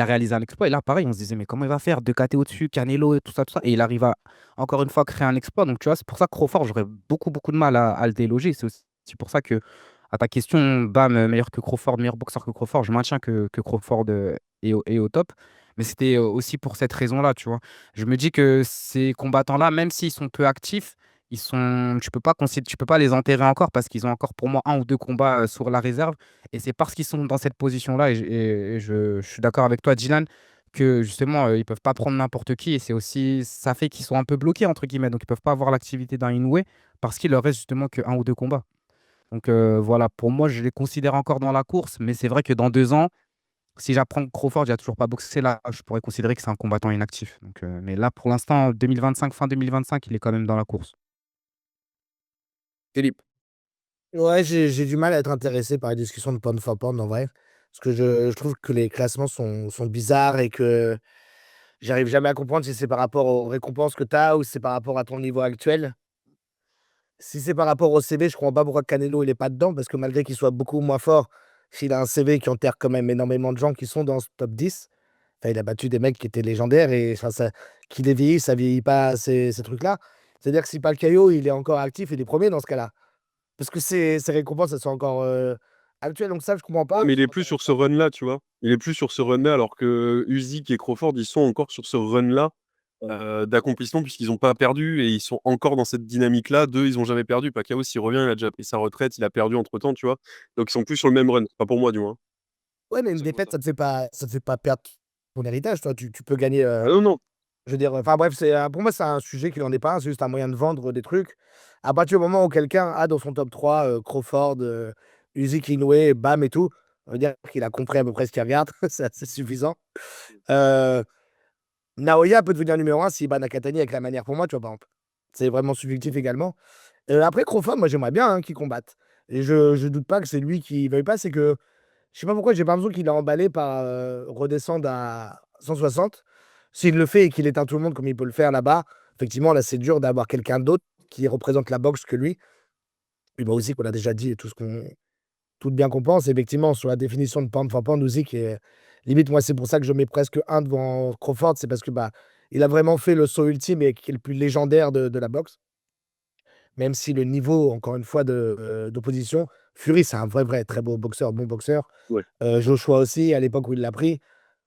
a réalisé un exploit et là, pareil, on se disait: «Mais comment il va faire? 2 KT au-dessus, Canelo et tout ça, tout ça» et il arrive à, encore une fois, créer un exploit donc tu vois? C'est pour ça que Crawford, j'aurais beaucoup, beaucoup de mal à le déloger. C'est aussi pour ça que, à ta question, Bam, meilleur que Crawford, meilleur boxeur que Crawford, je maintiens que Crawford, est au top. Mais c'était, aussi pour cette raison-là, tu vois? Je me dis que ces combattants-là, même s'ils sont peu actifs, tu peux pas les enterrer encore parce qu'ils ont encore pour moi un ou 2 combats, sur la réserve et c'est parce qu'ils sont dans cette position-là et je suis d'accord avec toi, Dylan, que justement, ils peuvent pas prendre n'importe qui et c'est aussi ça fait qu'ils sont un peu «bloqués» entre guillemets, donc ils peuvent pas avoir l'activité d'un Inoue parce qu'il leur reste justement que un ou 2 combats. Donc voilà, pour moi, je les considère encore dans la course, mais c'est vrai que dans 2 ans, si j'apprends que Crawford il a toujours pas boxé, là, je pourrais considérer que c'est un combattant inactif. Donc mais là, pour l'instant, 2025, fin 2025, il est quand même dans la course. Philippe. Ouais, j'ai du mal à être intéressé par les discussions de pound for pound en vrai. Parce que je trouve que les classements sont bizarres et que j'arrive jamais à comprendre si c'est par rapport aux récompenses que tu as ou si c'est par rapport à ton niveau actuel. Si c'est par rapport au CV, je comprends pas pourquoi Canelo il est pas dedans, parce que malgré qu'il soit beaucoup moins fort, s'il a un CV qui enterre quand même énormément de gens qui sont dans ce top 10. Enfin, il a battu des mecs qui étaient légendaires et enfin, qu'il ait vieilli, ça vieillit pas ces trucs-là. C'est-à-dire que si Palcaio, il est encore actif, il est premier dans ce cas-là. Parce que ces récompenses, elles sont encore actuelles. Donc ça, je comprends Ouais, pas. mais il est plus sur ce run-là, tu vois. Il est plus sur ce run-là, alors que Usyk et Crawford, ils sont encore sur ce run-là d'accomplissement, puisqu'ils n'ont pas perdu et ils sont encore dans cette dynamique-là. D'eux, ils n'ont jamais perdu. Pacquiao, s'il revient, il a déjà pris sa retraite, il a perdu entre-temps, tu vois. Donc ils sont plus sur le même run. Pas pour moi, du moins. Ouais, mais une C'est pour défaite, ça. ça te fait pas perdre ton héritage, toi. Tu peux gagner. Ah non, non. Je veux dire, enfin bref, pour moi, c'est un sujet qui n'en est pas un, c'est juste un moyen de vendre des trucs. À partir du moment où quelqu'un a dans son top 3 Crawford, Usyk, Inoue, Bam et tout, ça veut dire qu'il a compris à peu près ce qu'il regarde, c'est assez suffisant. Euh, Naoya peut devenir numéro 1 s'il bat Nakatani avec la manière pour moi, tu vois, par exemple. C'est vraiment subjectif également. Après, Crawford, moi, j'aimerais bien qu'il combatte. Et je doute pas que c'est lui qui veuille pas, c'est que je sais pas pourquoi, j'ai pas l'impression qu'il est emballé par redescendre à 160. S'il le fait et qu'il éteint tout le monde comme il peut le faire là-bas, effectivement, là, c'est dur d'avoir quelqu'un d'autre qui représente la boxe que lui. Et bah, Usyk, on a déjà dit tout bien qu'on pense. Effectivement, sur la définition de pound for pound, Usyk est limite, moi, c'est pour ça que je mets presque un devant Crawford, c'est parce que bah, il a vraiment fait le saut ultime et qui est le plus légendaire de la boxe. Même si le niveau, encore une fois, d'opposition, Fury, c'est un vrai très beau boxeur, bon boxeur. Ouais. Joshua aussi, à l'époque où il l'a pris.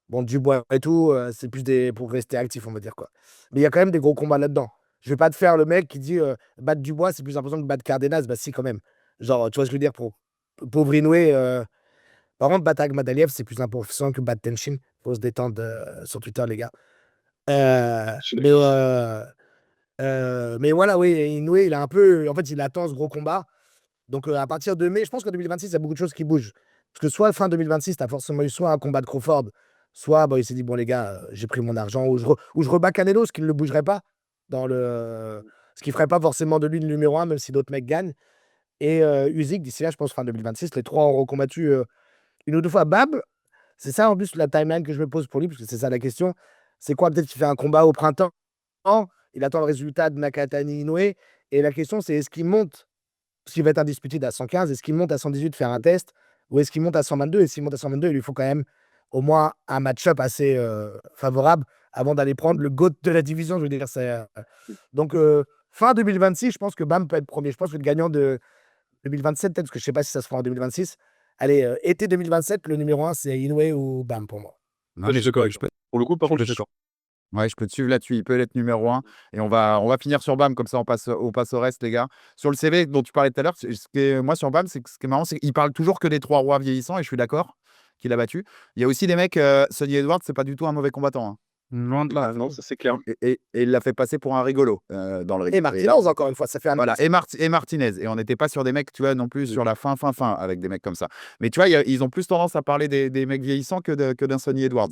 Bon, Dubois et tout, c'est plus pour rester actif, on va dire quoi. Mais il y a quand même des gros combats là-dedans. Je vais pas te faire le mec qui dit battre Dubois, c'est plus important que battre Cardenas. Bah, si, quand même. Genre, tu vois ce que je veux dire pour pauvre Inoue. Par contre, battre Agmadaliev, c'est plus important que battre Tenshin. Faut se détendre sur Twitter, les gars. Je- Mais voilà, oui, Inoue, il a un peu. En fait, il attend ce gros combat. Donc, à partir de mai, je pense qu'en 2026, il y a beaucoup de choses qui bougent. Parce que soit fin 2026, tu as forcément eu soit un combat de Crawford, soit bah, il s'est dit, bon, les gars, j'ai pris mon argent, ou je rebats Canelo, ce qui ne le bougerait pas, ce qui ne ferait pas forcément de lui le numéro 1, même si d'autres mecs gagnent. Et Usyk, d'ici là, je pense, fin 2026, les trois auront combattu une ou deux fois. Bab, c'est ça en plus la timeline que je me pose pour lui, parce que c'est ça la question. C'est quoi, peut-être qu'il fait un combat au printemps, il attend le résultat de Nakatani Inoue, et la question, c'est est-ce qu'il monte parce qu'il va être indisputé à 115. Est-ce qu'il monte à 118 faire un test ou est-ce qu'il monte à 122? Et s'il monte à 122, il lui faut quand même au moins un match-up assez favorable avant d'aller prendre le GOAT de la division. Je veux dire, donc fin 2026, je pense que Bam peut être premier. Je pense que le gagnant de 2027, peut-être, parce que je ne sais pas si ça se fera en 2026. Allez, été 2027, le numéro 1, c'est Inoue ou Bam pour moi. Non, je mais suis d'accord avec toi. Pour le coup, par contre, je suis d'accord. Ouais, je peux te suivre là-dessus. Il peut être numéro 1. Et on va finir sur Bam, comme ça on passe au reste, les gars. Sur le CV dont tu parlais tout à l'heure, moi sur Bam, ce qui est marrant, c'est qu'il parle toujours que des 3 rois vieillissants, et je suis d'accord qu'il a battu. Il y a aussi des mecs, Sonny Edwards, c'est pas du tout un mauvais combattant, hein. Loin de là. Non, ça c'est clair. Et il l'a fait passer pour un rigolo dans le ring. Et Et Martinez, là, encore une fois, ça fait un. voilà, et Martinez. Et on n'était pas sur des mecs, tu vois, non plus sur la fin, avec des mecs comme ça. Mais tu vois, ils ont plus tendance à parler des mecs vieillissants que d'un Sonny Edwards.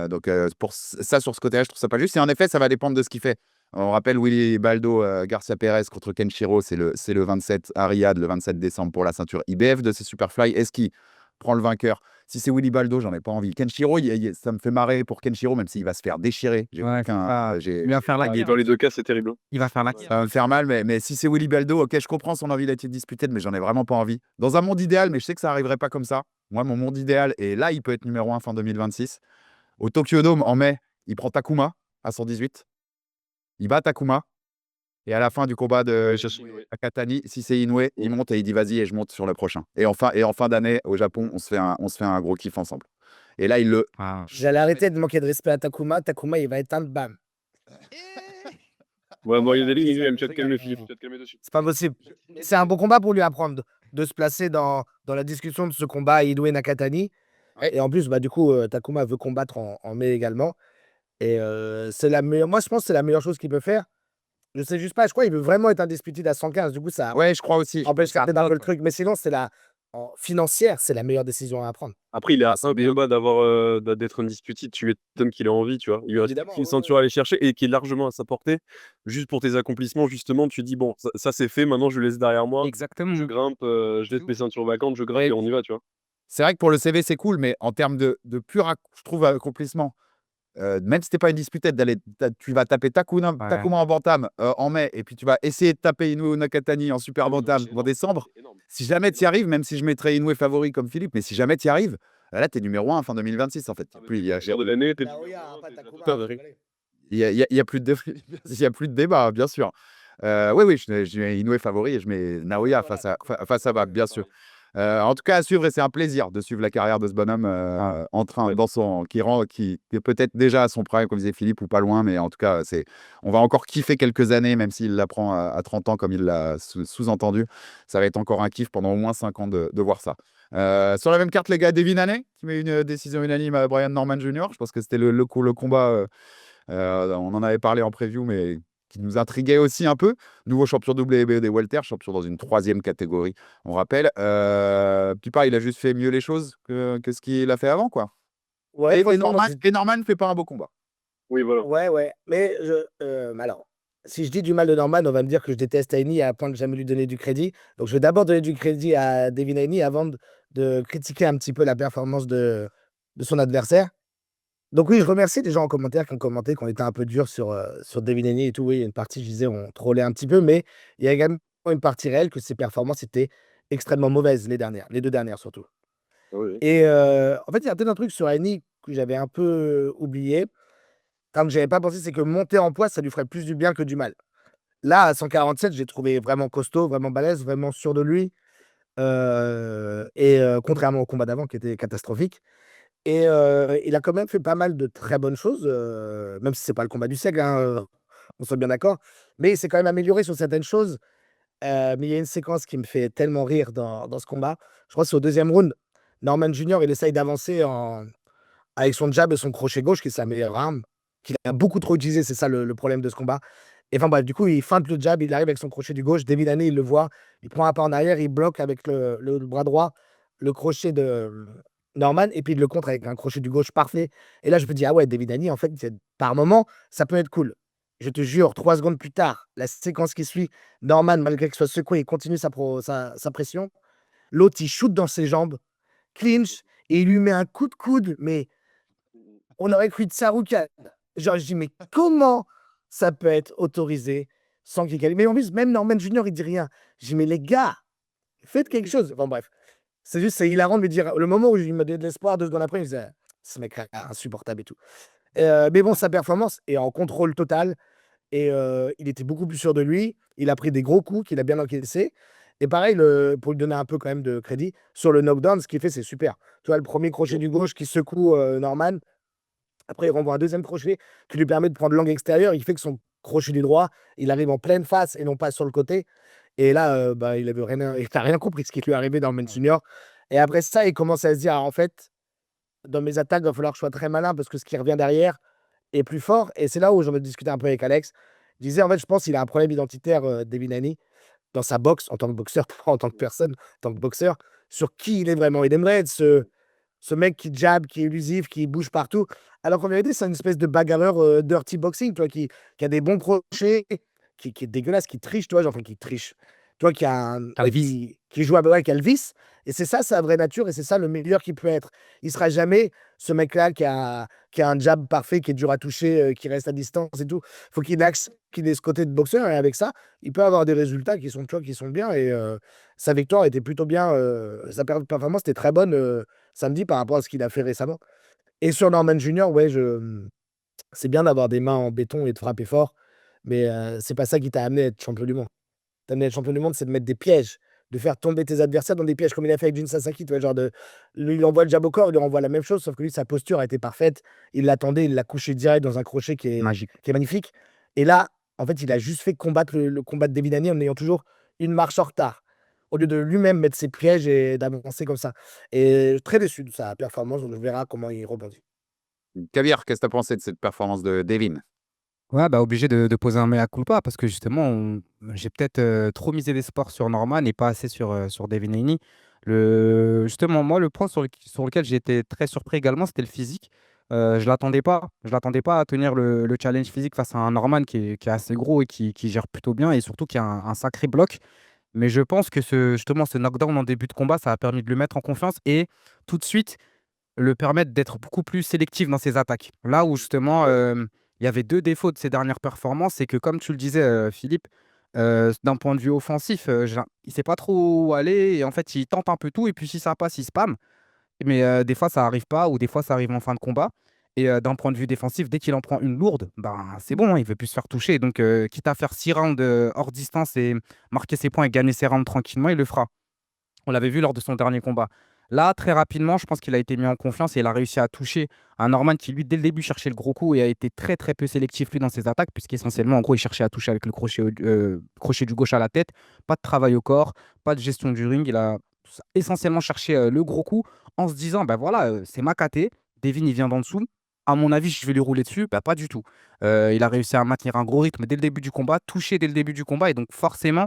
Donc, pour ça, sur ce côté-là, je trouve ça pas juste. Et en effet, ça va dépendre de ce qu'il fait. On rappelle Willy Baldo, Garcia Perez contre Kenshiro, c'est le 27 à Riyad, le 27 décembre pour la ceinture IBF de ces Superfly. Est-ce qu'il prend le vainqueur? Si c'est Willy Baldo, j'en ai pas envie. Kenshiro, ça me fait marrer pour Kenshiro, même s'il va se faire déchirer. Il va faire la guerre. Dans les deux cas, c'est terrible. Il va faire la Ça guerre. va me faire mal, mais si c'est Willy Baldo, ok, je comprends son envie d'être disputé, mais j'en ai vraiment pas envie. Dans un monde idéal, mais je sais que ça arriverait pas comme ça. Moi, mon monde idéal, et là, il peut être numéro 1 fin 2026. Au Tokyo Dome, en mai, il prend Takuma à 118. Il bat Takuma. Et à la fin du combat de Nakatani, si c'est Inoue, il monte et il dit vas-y, et je monte sur le prochain. Et en fin d'année, au Japon, on se fait un gros kiff ensemble. Et là, J'allais arrêter de manquer de respect à Takuma. Takuma, il va éteindre Bam. Ouais, moi, il y a une chat calme, Philippe. Tu vas te calmer dessus. C'est pas possible. C'est un bon combat pour lui apprendre de se placer dans la discussion de ce combat Inoue Nakatani. Et en plus, bah, du coup, Takuma veut combattre en mai également. Et c'est la meilleure. Moi, je pense que c'est la meilleure chose qu'il peut faire. Je sais juste pas, je crois qu'il veut vraiment être indisputé à 115. Du coup, ça ouais, je crois aussi. empêche d'un peu le truc. Mais sinon, financière, c'est la meilleure décision à prendre. Après, il est à un combat d'être indisputé. Tu étonnes qu'il ait envie, tu vois. Il lui reste Évidemment, une ouais, ceinture à aller chercher et qui est largement à sa portée. Juste pour tes accomplissements, justement, tu dis, bon, ça c'est fait, maintenant je le laisse derrière moi. Exactement. Je grimpe, je laisse mes ceintures vacantes, je grimpe et on y va, tu vois. C'est vrai que pour le CV, c'est cool, mais en termes de pur, je trouve, accomplissement, même si t'es pas une disputée, tu vas taper Takuma en bantam en mai, et puis tu vas essayer de taper Inoue Nakatani en super bantam en décembre. Si jamais tu y arrives, même si je mettrais Inoue favori comme Philippe, mais si jamais tu y arrives, là, t'es numéro 1 fin 2026, en fait. Puis, il y a de l'année, t'es il y a plus de débat, bien sûr. Oui, je mets Inoue favori et je mets Naoya face à Bab, bien sûr. En tout cas, à suivre, et c'est un plaisir de suivre la carrière de ce bonhomme en train, qui est peut-être déjà à son prime, comme disait Philippe, ou pas loin, mais en tout cas, on va encore kiffer quelques années, même s'il l'apprend à 30 ans, comme il l'a sous-entendu. Ça va être encore un kiff pendant au moins 5 ans de voir ça. Sur la même carte, les gars, Devin Haney, qui met une décision unanime à Brian Norman Jr. Je pense que c'était le combat, on en avait parlé en preview, mais qui nous intriguait aussi un peu. Nouveau champion WBO des welter, champion dans une 3e catégorie, on rappelle. Puis pas, il a juste fait mieux les choses que ce qu'il a fait avant, quoi. Ouais, Et Norman ne fait pas un beau combat. Oui, voilà. Ouais. Mais alors, si je dis du mal de Norman, on va me dire que je déteste Haney à point de jamais lui donner du crédit. Donc, je vais d'abord donner du crédit à Devin Haney avant de critiquer un petit peu la performance de son adversaire. Donc oui, je remercie les gens en commentaire qui ont commenté qu'on était un peu dur sur Devin Haney et tout. Oui, il y a une partie, je disais, on trollait un petit peu, mais il y a également une partie réelle que ses performances étaient extrêmement mauvaises les 2 dernières surtout. Oui. Et en fait, il y a peut-être un truc sur Haney que j'avais un peu oublié, enfin que j'avais pas pensé, c'est que monter en poids, ça lui ferait plus du bien que du mal. Là, à 147, j'ai trouvé vraiment costaud, vraiment balèze, vraiment sûr de lui, contrairement au combat d'avant qui était catastrophique. Et il a quand même fait pas mal de très bonnes choses, même si c'est pas le combat du siècle, hein, on soit bien d'accord. Mais il s'est quand même amélioré sur certaines choses, mais il y a une séquence qui me fait tellement rire dans ce combat. Je crois que c'est au 2e round. Norman Junior, il essaye d'avancer avec son jab et son crochet gauche, qui est sa meilleure arme, qu'il a beaucoup trop utilisé, c'est ça le problème de ce combat. Et enfin bref, du coup, il feinte le jab, il arrive avec son crochet du gauche. David Haney, il le voit, il prend un pas en arrière, il bloque avec le bras droit le crochet de Norman, et puis il le contre avec un crochet du gauche parfait. Et là, je me dis, ah ouais, David Haney, en fait, par moment, ça peut être cool. Je te jure, 3 secondes plus tard, la séquence qui suit, Norman, malgré qu'il soit secoué, il continue sa pression. L'autre, il shoot dans ses jambes, clinch, et il lui met un coup de coude, mais on aurait cru de Saroukan. Genre, je dis, mais comment ça peut être autorisé sans qu'il y ait. Mais en plus, même Norman Junior, il dit rien. Je dis, mais les gars, faites quelque chose. Enfin bref, c'est hilarant de me dire. Le moment où il m'a donné de l'espoir, 2 secondes après, il me disait, ce mec est insupportable et tout. Mais bon, sa performance est en contrôle total et il était beaucoup plus sûr de lui. Il a pris des gros coups qu'il a bien encaissés. Et pareil, pour lui donner un peu quand même de crédit, sur le knockdown, ce qu'il fait, c'est super. Tu vois, le premier crochet du gauche qui secoue Norman. Après, il renvoie un 2e crochet qui lui permet de prendre l'angle extérieur. Il fait que son crochet du droit, il arrive en pleine face et non pas sur le côté. Et là, bah, il n'a rien compris ce qui lui est arrivé dans le Man Junior. Et après ça, il commence à se dire, ah, en fait, dans mes attaques, il va falloir que je sois très malin parce que ce qui revient derrière est plus fort. Et c'est là où j'en ai discuté un peu avec Alex. Je disais, en fait, je pense qu'il a un problème identitaire, Devin Haney, dans sa boxe, en tant que boxeur, pas en tant que personne, en tant que boxeur, sur qui il est vraiment. Il aimerait être ce mec qui jab, qui est élusif, qui bouge partout. Alors qu'en vérité, c'est une espèce de bagarreur dirty boxing, tu vois, qui a des bons crochets, qui est dégueulasse, qui triche, tu vois, genre, enfin, qui triche. Tu vois, qui joue avec Elvis. Et c'est ça sa vraie nature, et c'est ça le meilleur qu'il peut être. Il sera jamais ce mec-là qui a un jab parfait, qui est dur à toucher, qui reste à distance et tout. Faut qu'il accepte qu'il ait ce côté de boxeur, et avec ça, il peut avoir des résultats qui sont, tu vois, qui sont bien. Et sa victoire était plutôt bien, sa performance était très bonne samedi par rapport à ce qu'il a fait récemment. Et sur Norman Junior, ouais, c'est bien d'avoir des mains en béton et de frapper fort, mais c'est pas ça qui t'a amené à être champion du monde. T'a amené à être champion du monde, c'est de mettre des pièges, de faire tomber tes adversaires dans des pièges comme il a fait avec Jin Sasaki, tu vois? Genre lui, il envoie le jab au corps, il lui renvoie la même chose, sauf que lui, sa posture a été parfaite. Il l'attendait, il l'a couché direct dans un crochet Magique. qui est magnifique. Et là, en fait, il a juste fait combattre le combat de David Haney en ayant toujours une marche en retard, au lieu de lui-même mettre ses pièges et d'avancer comme ça. Et très déçu de sa performance, on verra comment il rebondit. Kabir, qu'est-ce que tu as pensé de cette performance de Devin? Ouais, bah, obligé de poser un mea culpa parce que justement, j'ai peut-être trop misé l'espoir sur Norman et pas assez sur Devin Haney. Justement, moi, le point sur lequel j'ai été très surpris également, c'était le physique. Je l'attendais pas. Je l'attendais pas à tenir le challenge physique face à un Norman qui est assez gros et qui gère plutôt bien et surtout qui a un sacré bloc. Mais je pense que justement, ce knockdown en début de combat, ça a permis de le mettre en confiance et tout de suite le permettre d'être beaucoup plus sélectif dans ses attaques. Là où justement, il y avait 2 défauts de ses dernières performances, c'est que comme tu le disais, Philippe, d'un point de vue offensif, il sait pas trop où aller et en fait, il tente un peu tout et puis si ça passe, il spam. Mais des fois, ça arrive pas ou des fois, ça arrive en fin de combat et d'un point de vue défensif, dès qu'il en prend une lourde, ben, c'est bon, hein, il veut plus se faire toucher donc quitte à faire 6 rounds, hors distance et marquer ses points et gagner ses rounds tranquillement, il le fera. On l'avait vu lors de son dernier combat. Là, très rapidement, je pense qu'il a été mis en confiance et il a réussi à toucher un Norman qui, lui, dès le début, cherchait le gros coup et a été très, très peu sélectif, lui, dans ses attaques, puisqu'essentiellement, en gros, il cherchait à toucher avec le crochet du gauche à la tête. Pas de travail au corps, pas de gestion du ring. Il a essentiellement cherché le gros coup en se disant, ben voilà, c'est ma KT, Devin, il vient d'en dessous. À mon avis, je vais lui rouler dessus. Bah, pas du tout. Il a réussi à maintenir un gros rythme dès le début du combat, toucher dès le début du combat. Et donc, forcément,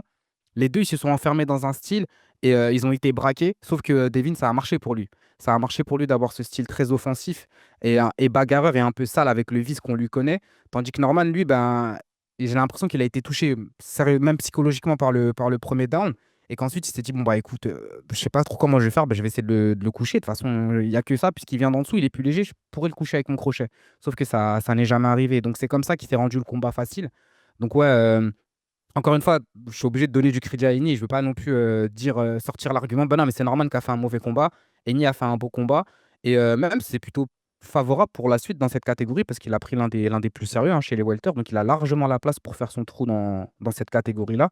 les deux, ils se sont enfermés dans un style et ils ont été braqués. Sauf que Devin, ça a marché pour lui. Ça a marché pour lui d'avoir ce style très offensif et bagarreur et un peu sale avec le vice qu'on lui connaît. Tandis que Norman, lui, ben, j'ai l'impression qu'il a été touché, sérieux, même psychologiquement par le premier down. Et qu'ensuite, il s'est dit, bon, bah écoute, je sais pas trop comment je vais faire, bah, je vais essayer de le coucher. De toute façon, il n'y a que ça, puisqu'il vient d'en dessous, il est plus léger, je pourrais le coucher avec mon crochet. Sauf que ça n'est jamais arrivé. Donc c'est comme ça qu'il s'est rendu le combat facile. Donc ouais, encore une fois, je suis obligé de donner du crédit à Eni. Je veux pas non plus sortir l'argument, bah non, mais c'est Norman qui a fait un mauvais combat. Eni a fait un beau combat. Et même, c'est plutôt favorable pour la suite dans cette catégorie parce qu'il a pris l'un des plus sérieux chez les welter. Donc il a largement la place pour faire son trou dans cette catégorie-là.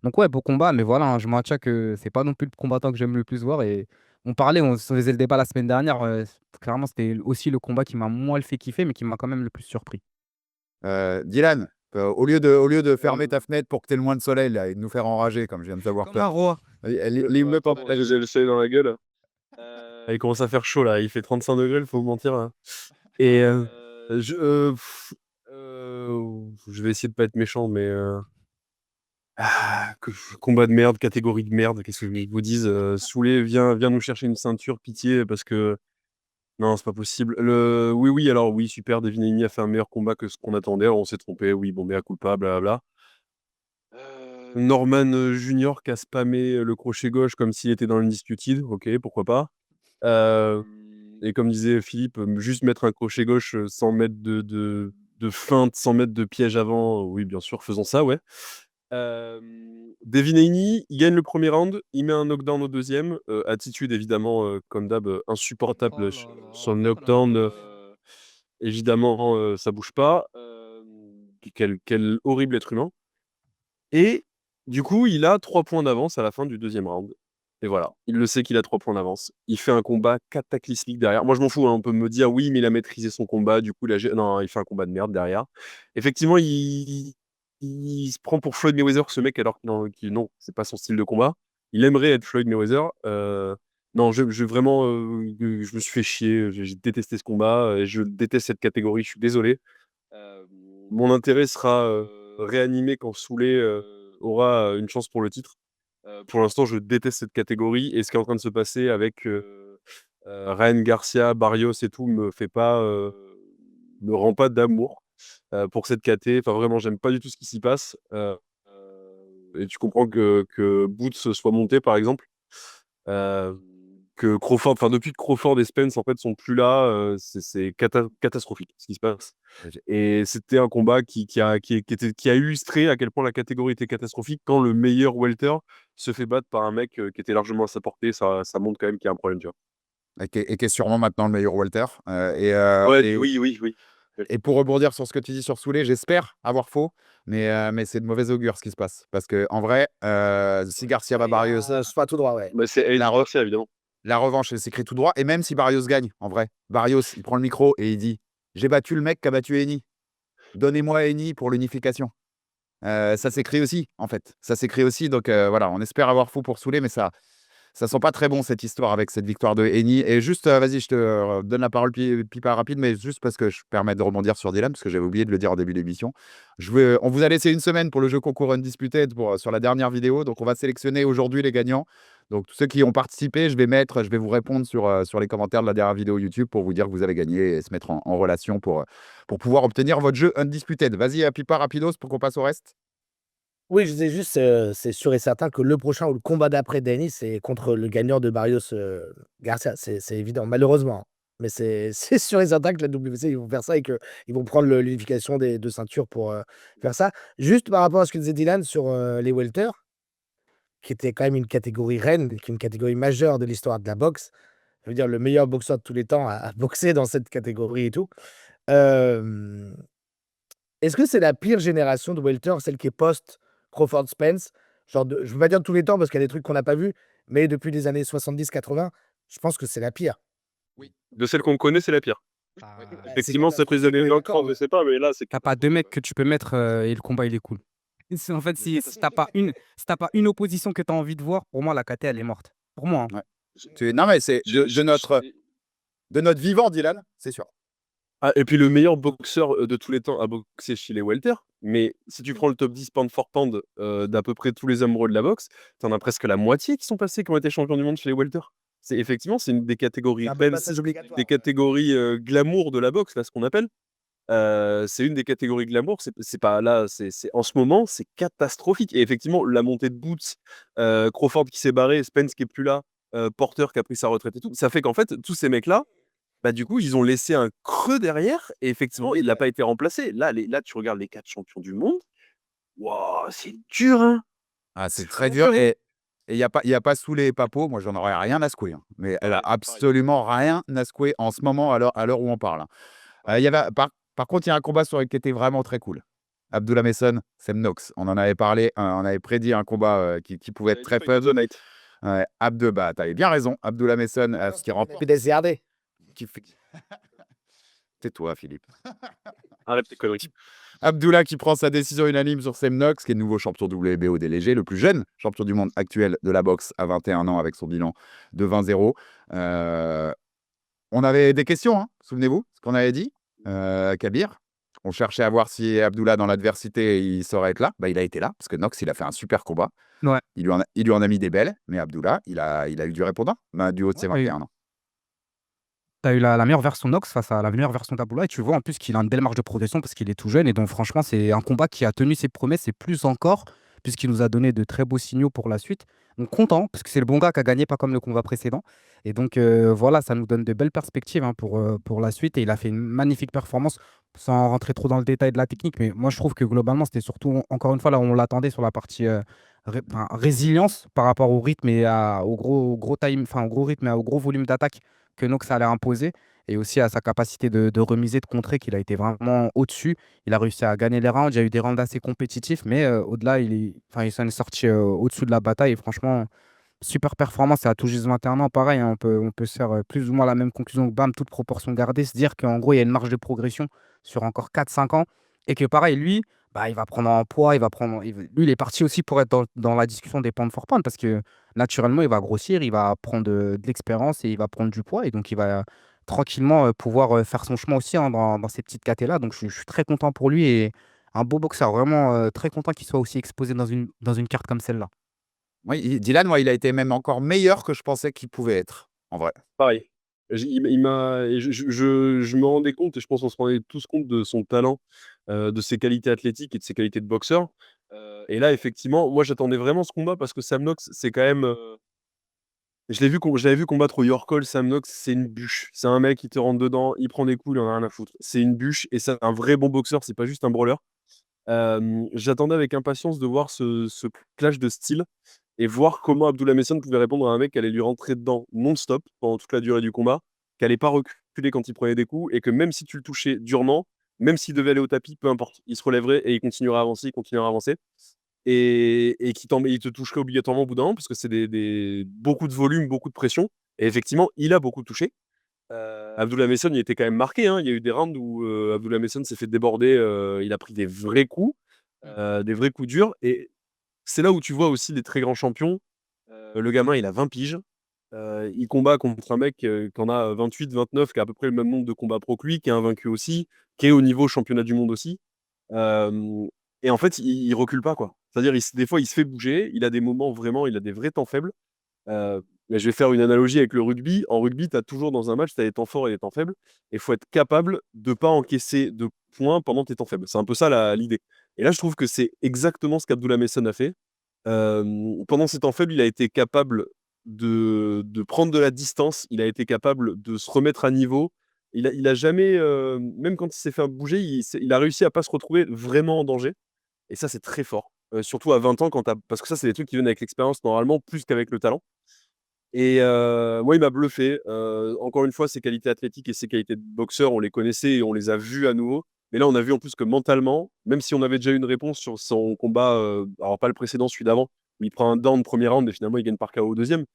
Donc ouais, beau combat, mais voilà, je maintiens que c'est pas non plus le combattant que j'aime le plus voir. Et on se faisait le débat la semaine dernière. Clairement, c'était aussi le combat qui m'a moins le fait kiffer, mais qui m'a quand même le plus surpris. Dylan, au lieu de fermer ta fenêtre pour que tu aies le moins de soleil là, et de nous faire enrager, comme je viens de savoir Comme un roi. lis-le pas. Pardon, j'ai le soleil dans la gueule. Il commence à faire chaud là, il fait 35 degrés, il faut mentir là. Et je vais essayer de pas être méchant, mais combat de merde, catégorie de merde, qu'est-ce que je vous dise, Soulé, viens nous chercher une ceinture, pitié, parce que non, c'est pas possible. Oui, alors oui, super, Devin Haney a fait un meilleur combat que ce qu'on attendait, alors on s'est trompé, oui, bon, mea culpa, blablabla. Norman Junior qui a spammé le crochet gauche comme s'il était dans l'Undisputed, ok, pourquoi pas. Et comme disait Philippe, juste mettre un crochet gauche sans mettre de feinte, sans mettre de piège avant, oui, bien sûr, faisons ça, ouais. Devin Haney, il gagne le premier round, il met un knockdown au deuxième. Attitude, évidemment, comme d'hab, insupportable. Oh là Sur là, son oh là knockdown, là. évidemment, ça bouge pas. Quel horrible être humain. Et du coup, il a 3 points d'avance à la fin du deuxième round. Et voilà, il le sait qu'il a 3 points d'avance. Il fait un combat cataclysmique derrière. Moi, je m'en fous, hein, on peut me dire oui, mais il a maîtrisé son combat. Du coup, non, il fait un combat de merde derrière. Effectivement, il se prend pour Floyd Mayweather, ce mec, alors que non, c'est pas son style de combat. Il aimerait être Floyd Mayweather. Non, vraiment, je me suis fait chier. J'ai détesté ce combat. Et je déteste cette catégorie. Je suis désolé. Mon intérêt sera réanimé quand Soulé aura une chance pour le titre. Pour l'instant, je déteste cette catégorie et ce qui est en train de se passer avec Ryan Garcia, Barrios et tout me rend pas d'amour pour cette caté. Enfin, vraiment, j'aime pas du tout ce qui s'y passe. Et tu comprends que Boots soit monté, par exemple. Que Crawford, enfin depuis que Crawford et Spence en fait sont plus là, c'est catastrophique ce qui se passe. Et c'était un combat qui a illustré à quel point la catégorie était catastrophique quand le meilleur welter se fait battre par un mec qui était largement à sa portée. Ça montre quand même qu'il y a un problème, tu vois. Et qui est sûrement maintenant le meilleur welter. Ouais, oui. Et pour rebondir sur ce que tu dis sur Soulé, j'espère avoir faux, mais c'est de mauvais augure ce qui se passe. Parce que en vrai, si Garcia bat Barrios, C'est pas tout droit, ouais. Bah, c'est La Garcia, évidemment. la revanche, elle s'écrit tout droit. Et même si Barrios gagne, en vrai, Barrios, il prend le micro et il dit: j'ai battu le mec qui a battu Eni. Donnez-moi Eni pour l'unification. Ça s'écrit aussi, en fait. Ça s'écrit aussi. Donc voilà, on espère avoir faux pour Soulé, mais ça sent pas très bon cette histoire avec cette victoire de Eni. Et juste, vas-y, je te donne la parole, Pipa rapide, mais juste parce que je permets de rebondir sur Dylan, parce que j'avais oublié de le dire au début de l'émission. On vous a laissé une semaine pour le jeu concours Undisputed sur la dernière vidéo. Donc, on va sélectionner aujourd'hui les gagnants. Donc, tous ceux qui ont participé, je vais vous répondre sur les commentaires de la dernière vidéo YouTube pour vous dire que vous avez gagné et se mettre en relation pour pouvoir obtenir votre jeu Undisputed. Vas-y, Pipa, rapidos, pour qu'on passe au reste. Oui, je disais juste, c'est sûr et certain que le prochain ou le combat d'après Denis, c'est contre le gagnant de Barrios Garcia. C'est évident, malheureusement. Mais c'est sûr et certain que la WBC, ils vont faire ça et qu'ils vont prendre l'unification des deux ceintures pour faire ça. Juste par rapport à ce que disait Dylan sur les welters, qui était quand même une catégorie reine, qui est une catégorie majeure de l'histoire de la boxe. Je veux dire, le meilleur boxeur de tous les temps a boxé dans cette catégorie et tout. Euh, Est-ce que c'est la pire génération de welter, celle qui est post-Crawford Spence? Genre je ne veux pas dire de tous les temps parce qu'il y a des trucs qu'on n'a pas vus, mais depuis les années 70-80, je pense que c'est la pire. De celle qu'on connaît, c'est la pire. Effectivement, c'est prise de l'électron, je sais pas, mais là, c'est. T'as pas deux mecs que tu peux mettre et le combat il est cool. En fait, si t'as pas une opposition que tu as envie de voir, pour moi la KT elle est morte. Pour moi. Hein. Ouais. Non, mais c'est de notre vivant, Dylan, c'est sûr. Ah, et puis le meilleur boxeur de tous les temps a boxé chez les welter. Mais si tu prends le top 10 pound for pound d'à peu près tous les amoureux de la boxe, t'en as presque la moitié qui sont passés, qui ont été champions du monde chez les welter. Effectivement, c'est une des catégories C'est un reines, passage obligatoire. des catégories glamour de la boxe, là, ce qu'on appelle. C'est une des catégories glamour. C'est pas là, en ce moment, c'est catastrophique. Et effectivement, la montée de Boots, Crawford qui s'est barré, Spence qui est plus là, Porter qui a pris sa retraite et tout, ça fait qu'en fait, tous ces mecs-là, bah, du coup, ils ont laissé un creux derrière et effectivement, il n'a pas été remplacé. Là, tu regardes les 4 champions du monde, waouh, c'est dur, hein! Ah, c'est C'est très vraiment dur dur, hein! et il y a pas Soulé et Papo, moi j'en aurais rien à secouer, hein, mais Pareil, pareil, absolument rien à secouer en ce moment à l'heure où on parle, hein. Il pareil. y avait par contre, il y a un combat qui était vraiment très cool. Abdullah Mason, Sam Knox. On en avait parlé, on avait prédit un combat, qui pouvait être J'avais dit très Fight of fun. the Night. Ouais, bah, tu avais bien raison. Abdullah Mason, ce qui rend PDCRD. qui fait tais-toi Philippe. Arrête tes conneries. Abdullah qui prend sa décision unanime sur Sam Knox, qui est le nouveau champion WBO des légers, le plus jeune champion du monde actuel de la boxe à 21 ans avec son bilan de 20-0. On avait des questions, hein, souvenez-vous, ce qu'on avait dit, Kabir. On cherchait à voir si Abdullah, dans l'adversité, il saurait être là. Bah, il a été là, parce que Knox, il a fait un super combat. Ouais. Il lui en a mis des belles, mais Abdullah, il a eu du répondant, bah, du haut de ses Ouais, 21 ans. tu as eu la meilleure version Nox face à la meilleure version d'Abdullah et tu vois en plus qu'il a une belle marge de progression parce qu'il est tout jeune et donc franchement c'est un combat qui a tenu ses promesses et plus encore puisqu'il nous a donné de très beaux signaux pour la suite. Donc content parce que c'est le bon gars qui a gagné, pas comme le combat précédent. Et donc voilà, ça nous donne de belles perspectives hein, pour la suite et il a fait une magnifique performance sans rentrer trop dans le détail de la technique. Mais moi je trouve que globalement c'était surtout encore une fois là où on l'attendait sur la partie résilience par rapport au rythme et au gros time, enfin au gros rythme et au gros volume d'attaque que Nox allait imposer et aussi à sa capacité de remiser, de contrer, qu'il a été vraiment au-dessus. Il a réussi à gagner les rounds. Il y a eu des rounds assez compétitifs, mais au-delà, il s'en est sorti au-dessus de la bataille. Et franchement, super performance. Et à tout juste 21 ans, pareil, hein, on peut se faire plus ou moins la même conclusion que Bam, toute proportion gardée. Se dire qu'en gros, il y a une marge de progression sur encore 4-5 ans. Et que pareil, lui, bah, il va prendre en poids. Lui, il est parti aussi pour être dans la discussion des pound for pound parce que naturellement, il va grossir, il va prendre de l'expérience et il va prendre du poids. Et donc, il va tranquillement pouvoir faire son chemin aussi hein, dans ces petites catés-là. Donc, je suis très content pour lui et un beau boxeur. Vraiment très content qu'il soit aussi exposé dans une carte comme celle-là. Oui, Dylan, moi, il a été même encore meilleur que je pensais qu'il pouvait être, en vrai. Pareil. Il m'a et je me rendais compte et je pense qu'on se rendait tous compte de son talent, de ses qualités athlétiques et de ses qualités de boxeur. Et là, effectivement, moi, j'attendais vraiment ce combat parce que Sam Knox, c'est quand même, je l'avais vu combattre au York Hall, Sam Knox, c'est une bûche. C'est un mec qui te rentre dedans, il prend des coups, il en a rien à foutre. C'est une bûche et c'est un vrai bon boxeur, c'est pas juste un brawler. J'attendais avec impatience de voir ce clash de style et voir comment Abdullah Messon pouvait répondre à un mec qui allait lui rentrer dedans non-stop pendant toute la durée du combat, qui allait pas reculer quand il prenait des coups et que même si tu le touchais durement, même s'il devait aller au tapis, peu importe, il se relèverait et il continuera à avancer, il continuera à avancer et il te toucherait obligatoirement au bout d'un moment parce que c'est beaucoup de volume, beaucoup de pression et effectivement, il a beaucoup touché. Abdullah Messon, il était quand même marqué, hein. Il y a eu des rounds où, Abdullah Messon s'est fait déborder, il a pris des vrais coups durs et c'est là où tu vois aussi les très grands champions. Le gamin, il a 20 piges, il combat contre un mec, qui en a 28-29, qui a à peu près le même nombre de combats pro que lui, qui est invaincu aussi, qui est au niveau championnat du monde aussi. Hem et en fait, il recule pas, quoi. C'est-à-dire des fois, il se fait bouger, il a des moments vraiment il a des vrais temps faibles. Mais je vais faire une analogie avec le rugby. En rugby, tu as toujours dans un match, tu as des temps forts et des temps faibles. Et il faut être capable de ne pas encaisser de points pendant tes temps faibles. C'est un peu ça l'idée. Et là, je trouve que c'est exactement ce qu'Abdullah Messon a fait. Pendant ses temps faibles, il a été capable de prendre de la distance. Il a été capable de se remettre à niveau. Il a jamais, même quand il s'est fait bouger, il a réussi à pas se retrouver vraiment en danger. Et ça, c'est très fort. Surtout à 20 ans, parce que ça, c'est des trucs qui viennent avec l'expérience normalement, plus qu'avec le talent. Et moi, il m'a bluffé. Encore une fois, ses qualités athlétiques et ses qualités de boxeur, on les connaissait et on les a vues à nouveau. Mais là, on a vu en plus que mentalement, même si on avait déjà eu une réponse sur son combat, alors pas le précédent, celui d'avant, où il prend un down premier round et finalement il gagne par KO au deuxième.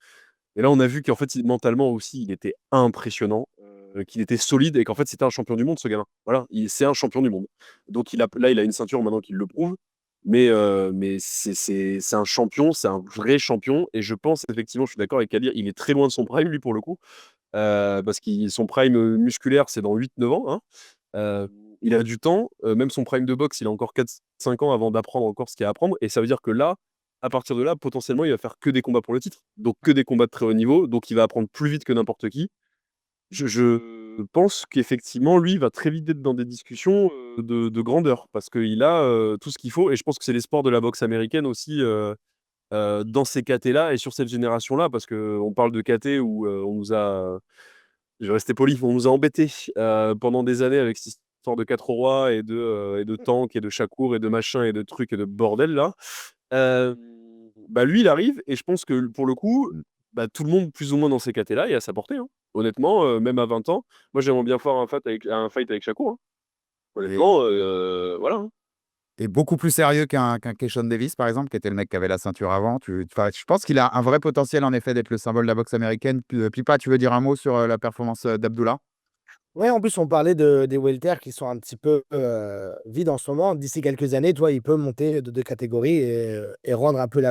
Et là, on a vu qu'en fait, mentalement aussi, il était impressionnant, qu'il était solide et qu'en fait, c'était un champion du monde, ce gamin. Voilà, c'est un champion du monde. Donc là, il a une ceinture maintenant qu'il le prouve. Mais c'est un champion, c'est un vrai champion. Et je pense effectivement, je suis d'accord avec Kadir, il est très loin de son prime, lui, pour le coup. Parce que son prime musculaire, c'est dans 8-9 ans. Hein. Il a du temps. Même son prime de boxe, il a encore 4-5 ans avant d'apprendre encore ce qu'il y a à apprendre. Et ça veut dire que là, à partir de là, potentiellement, il va faire que des combats pour le titre. Donc que des combats de très haut niveau. Donc il va apprendre plus vite que n'importe qui. Je pense qu'effectivement, lui, il va très vite être dans des discussions de grandeur parce qu'il a tout ce qu'il faut. Et je pense que c'est les sports de la boxe américaine aussi dans ces KT-là et sur cette génération-là, parce qu'on parle de KT où on nous a, je vais rester poli, on nous a embêtés pendant des années avec cette histoire de 4 rois et de tanks et de Shakur et de machin et de trucs et de bordel là. Bah lui, il arrive et je pense que pour le coup, bah, tout le monde plus ou moins dans ces KT-là est à sa portée. Hein. Honnêtement, même à 20 ans, moi j'aimerais bien faire un fight avec Shakur. Hein. Honnêtement, voilà. Hein. Et beaucoup plus sérieux qu'un Keishon Davis, par exemple, qui était le mec qui avait la ceinture avant. Enfin, je pense qu'il a un vrai potentiel, en effet, d'être le symbole de la boxe américaine. Pipa, tu veux dire un mot sur la performance d'Abdullah? Ouais, en plus, on parlait des welter qui sont un petit peu vides en ce moment. D'ici quelques années, toi, il peut monter de 2 catégories et rendre un peu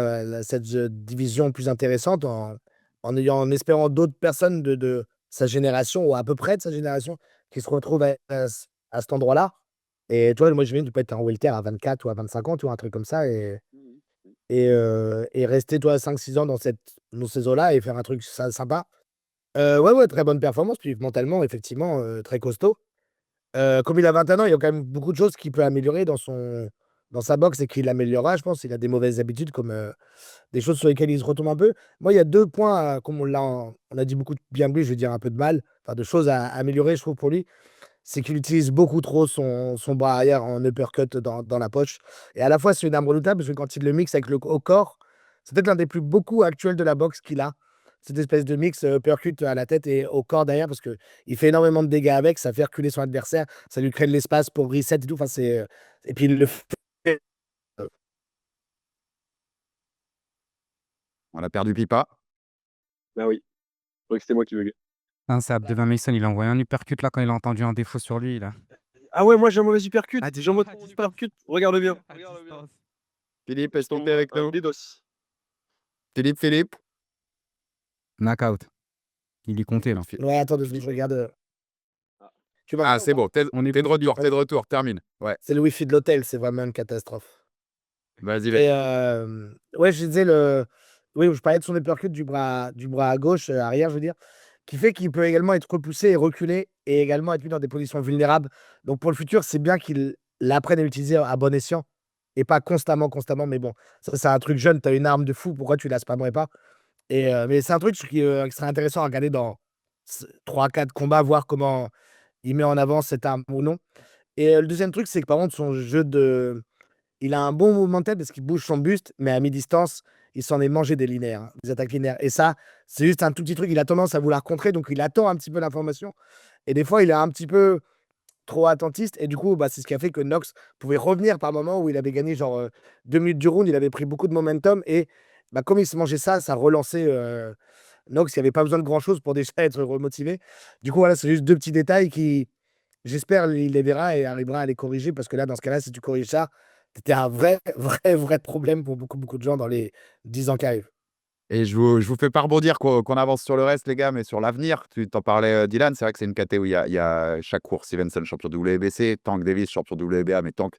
cette division plus intéressante en espérant d'autres personnes de sa génération ou à peu près de sa génération qui se retrouvent à cet endroit-là. Et toi, moi, je viens, tu peux être un welter à 24 ou à 25 ans, tu vois, un truc comme ça, et rester, toi, 5 6 ans dans ces eaux-là et faire un truc sympa. Ouais, ouais, très bonne performance, puis mentalement, effectivement, très costaud. Comme il a 21 ans, il y a quand même beaucoup de choses qu'il peut améliorer dans sa boxe et qu'il améliorera, je pense. Il a des mauvaises habitudes comme, des choses sur lesquelles il se retombe un peu. Moi, il y a 2 points, comme on a dit beaucoup de bien de lui, je vais dire un peu de mal, enfin de choses à améliorer, je trouve, pour lui. C'est qu'il utilise beaucoup trop son bras arrière en uppercut dans la poche et à la fois, c'est une arme redoutable parce que quand il le mixe avec au corps, c'est peut-être l'un des plus beaucoup actuels de la boxe qu'il a. Cette espèce de mix, uppercut à la tête et au corps derrière parce qu'il fait énormément de dégâts avec, ça fait reculer son adversaire, ça lui crée de l'espace pour reset et tout. Enfin, et puis il le fait, heu On a perdu Pipa. Ah oui, je croyais que c'était moi qui buguais. Non, c'est Abdullah Mason, il a envoyé un uppercut là quand il a entendu un défaut sur lui là. Ah ouais, moi j'ai un mauvais uppercut. À J'ai un mauvais distance. uppercut. Regarde bien. À distance. Philippe, est-ce que tu es avec nous? DDoS. Philippe. Knockout. Il y comptait là. ouais, attends 2 secondes, je regarde, tu Ah, m'entends ou c'est pas? bon. On est T'es de bon. retour, t'es de retour. Termine. Ouais, C'est le wifi de l'hôtel, c'est vraiment une catastrophe. vas-y. Et ouais, je disais oui, je parlais de son uppercut du bras à gauche, arrière, je veux dire, qui fait qu'il peut également être repoussé et reculé et également être mis dans des positions vulnérables. Donc pour le futur, c'est bien qu'il l'apprenne à l'utiliser à bon escient et pas constamment. Mais bon, ça, c'est un truc jeune, tu as une arme de fou, pourquoi tu la spammerais pas? Et mais c'est un truc qui serait intéressant à regarder dans 3-4 combats, voir comment il met en avant cette arme ou non. Et le deuxième truc, c'est que par contre, son jeu il a un bon mouvement de tête parce qu'il bouge son buste, mais à mi-distance, il s'en est mangé des linéaires, hein, des attaques linéaires. Et ça, c'est juste un tout petit truc. Il a tendance à vouloir contrer, donc il attend un petit peu l'information. Et des fois, il est un petit peu trop attentiste. Et du coup, bah, c'est ce qui a fait que Nox pouvait revenir par moment où il avait gagné genre 2 minutes du round. Il avait pris beaucoup de momentum. Et bah, comme il se mangeait ça, ça relançait Nox. Il n'y avait pas besoin de grand-chose pour déjà être remotivé. Du coup, voilà, c'est juste 2 petits détails qui, j'espère, il les verra et arrivera à les corriger. Parce que là, dans ce cas-là, si tu corriges ça, c'était un vrai problème pour beaucoup de gens dans les 10 ans qui arrivent. Et je vous fais pas rebondir qu'on avance sur le reste, les gars, mais sur l'avenir. Tu t'en parlais, Dylan. C'est vrai que c'est une caté où il y a Shakur Stevenson, champion WBC, Tank Davis, champion WBA, mais Tank.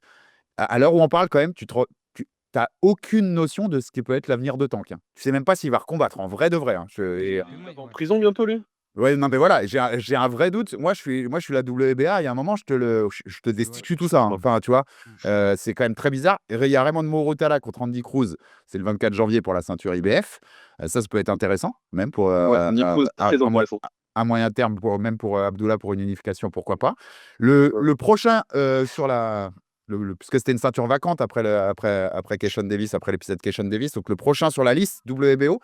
À l'heure où on parle, quand même, tu n'as aucune notion de ce qui peut être l'avenir de Tank. Hein. Tu sais même pas s'il va recombattre en vrai de vrai. Hein. En prison bientôt, lui. Ouais, non, mais voilà, j'ai un vrai doute. Moi, je suis la WBA. Il y a un moment, je te destitue tout ça. Hein. Enfin, tu vois, c'est quand même très bizarre. Il y a Raymond Morotala contre Andy Cruz. C'est le 24 janvier pour la ceinture IBF. Ça peut être intéressant, même pour Andy Cruz, très intéressant. à moyen terme, même pour Abdullah, pour une unification, pourquoi pas. Le prochain sur puisque c'était une ceinture vacante après Keishon Davis, après l'épisode Keishon Davis. Donc le prochain sur la liste, WBO,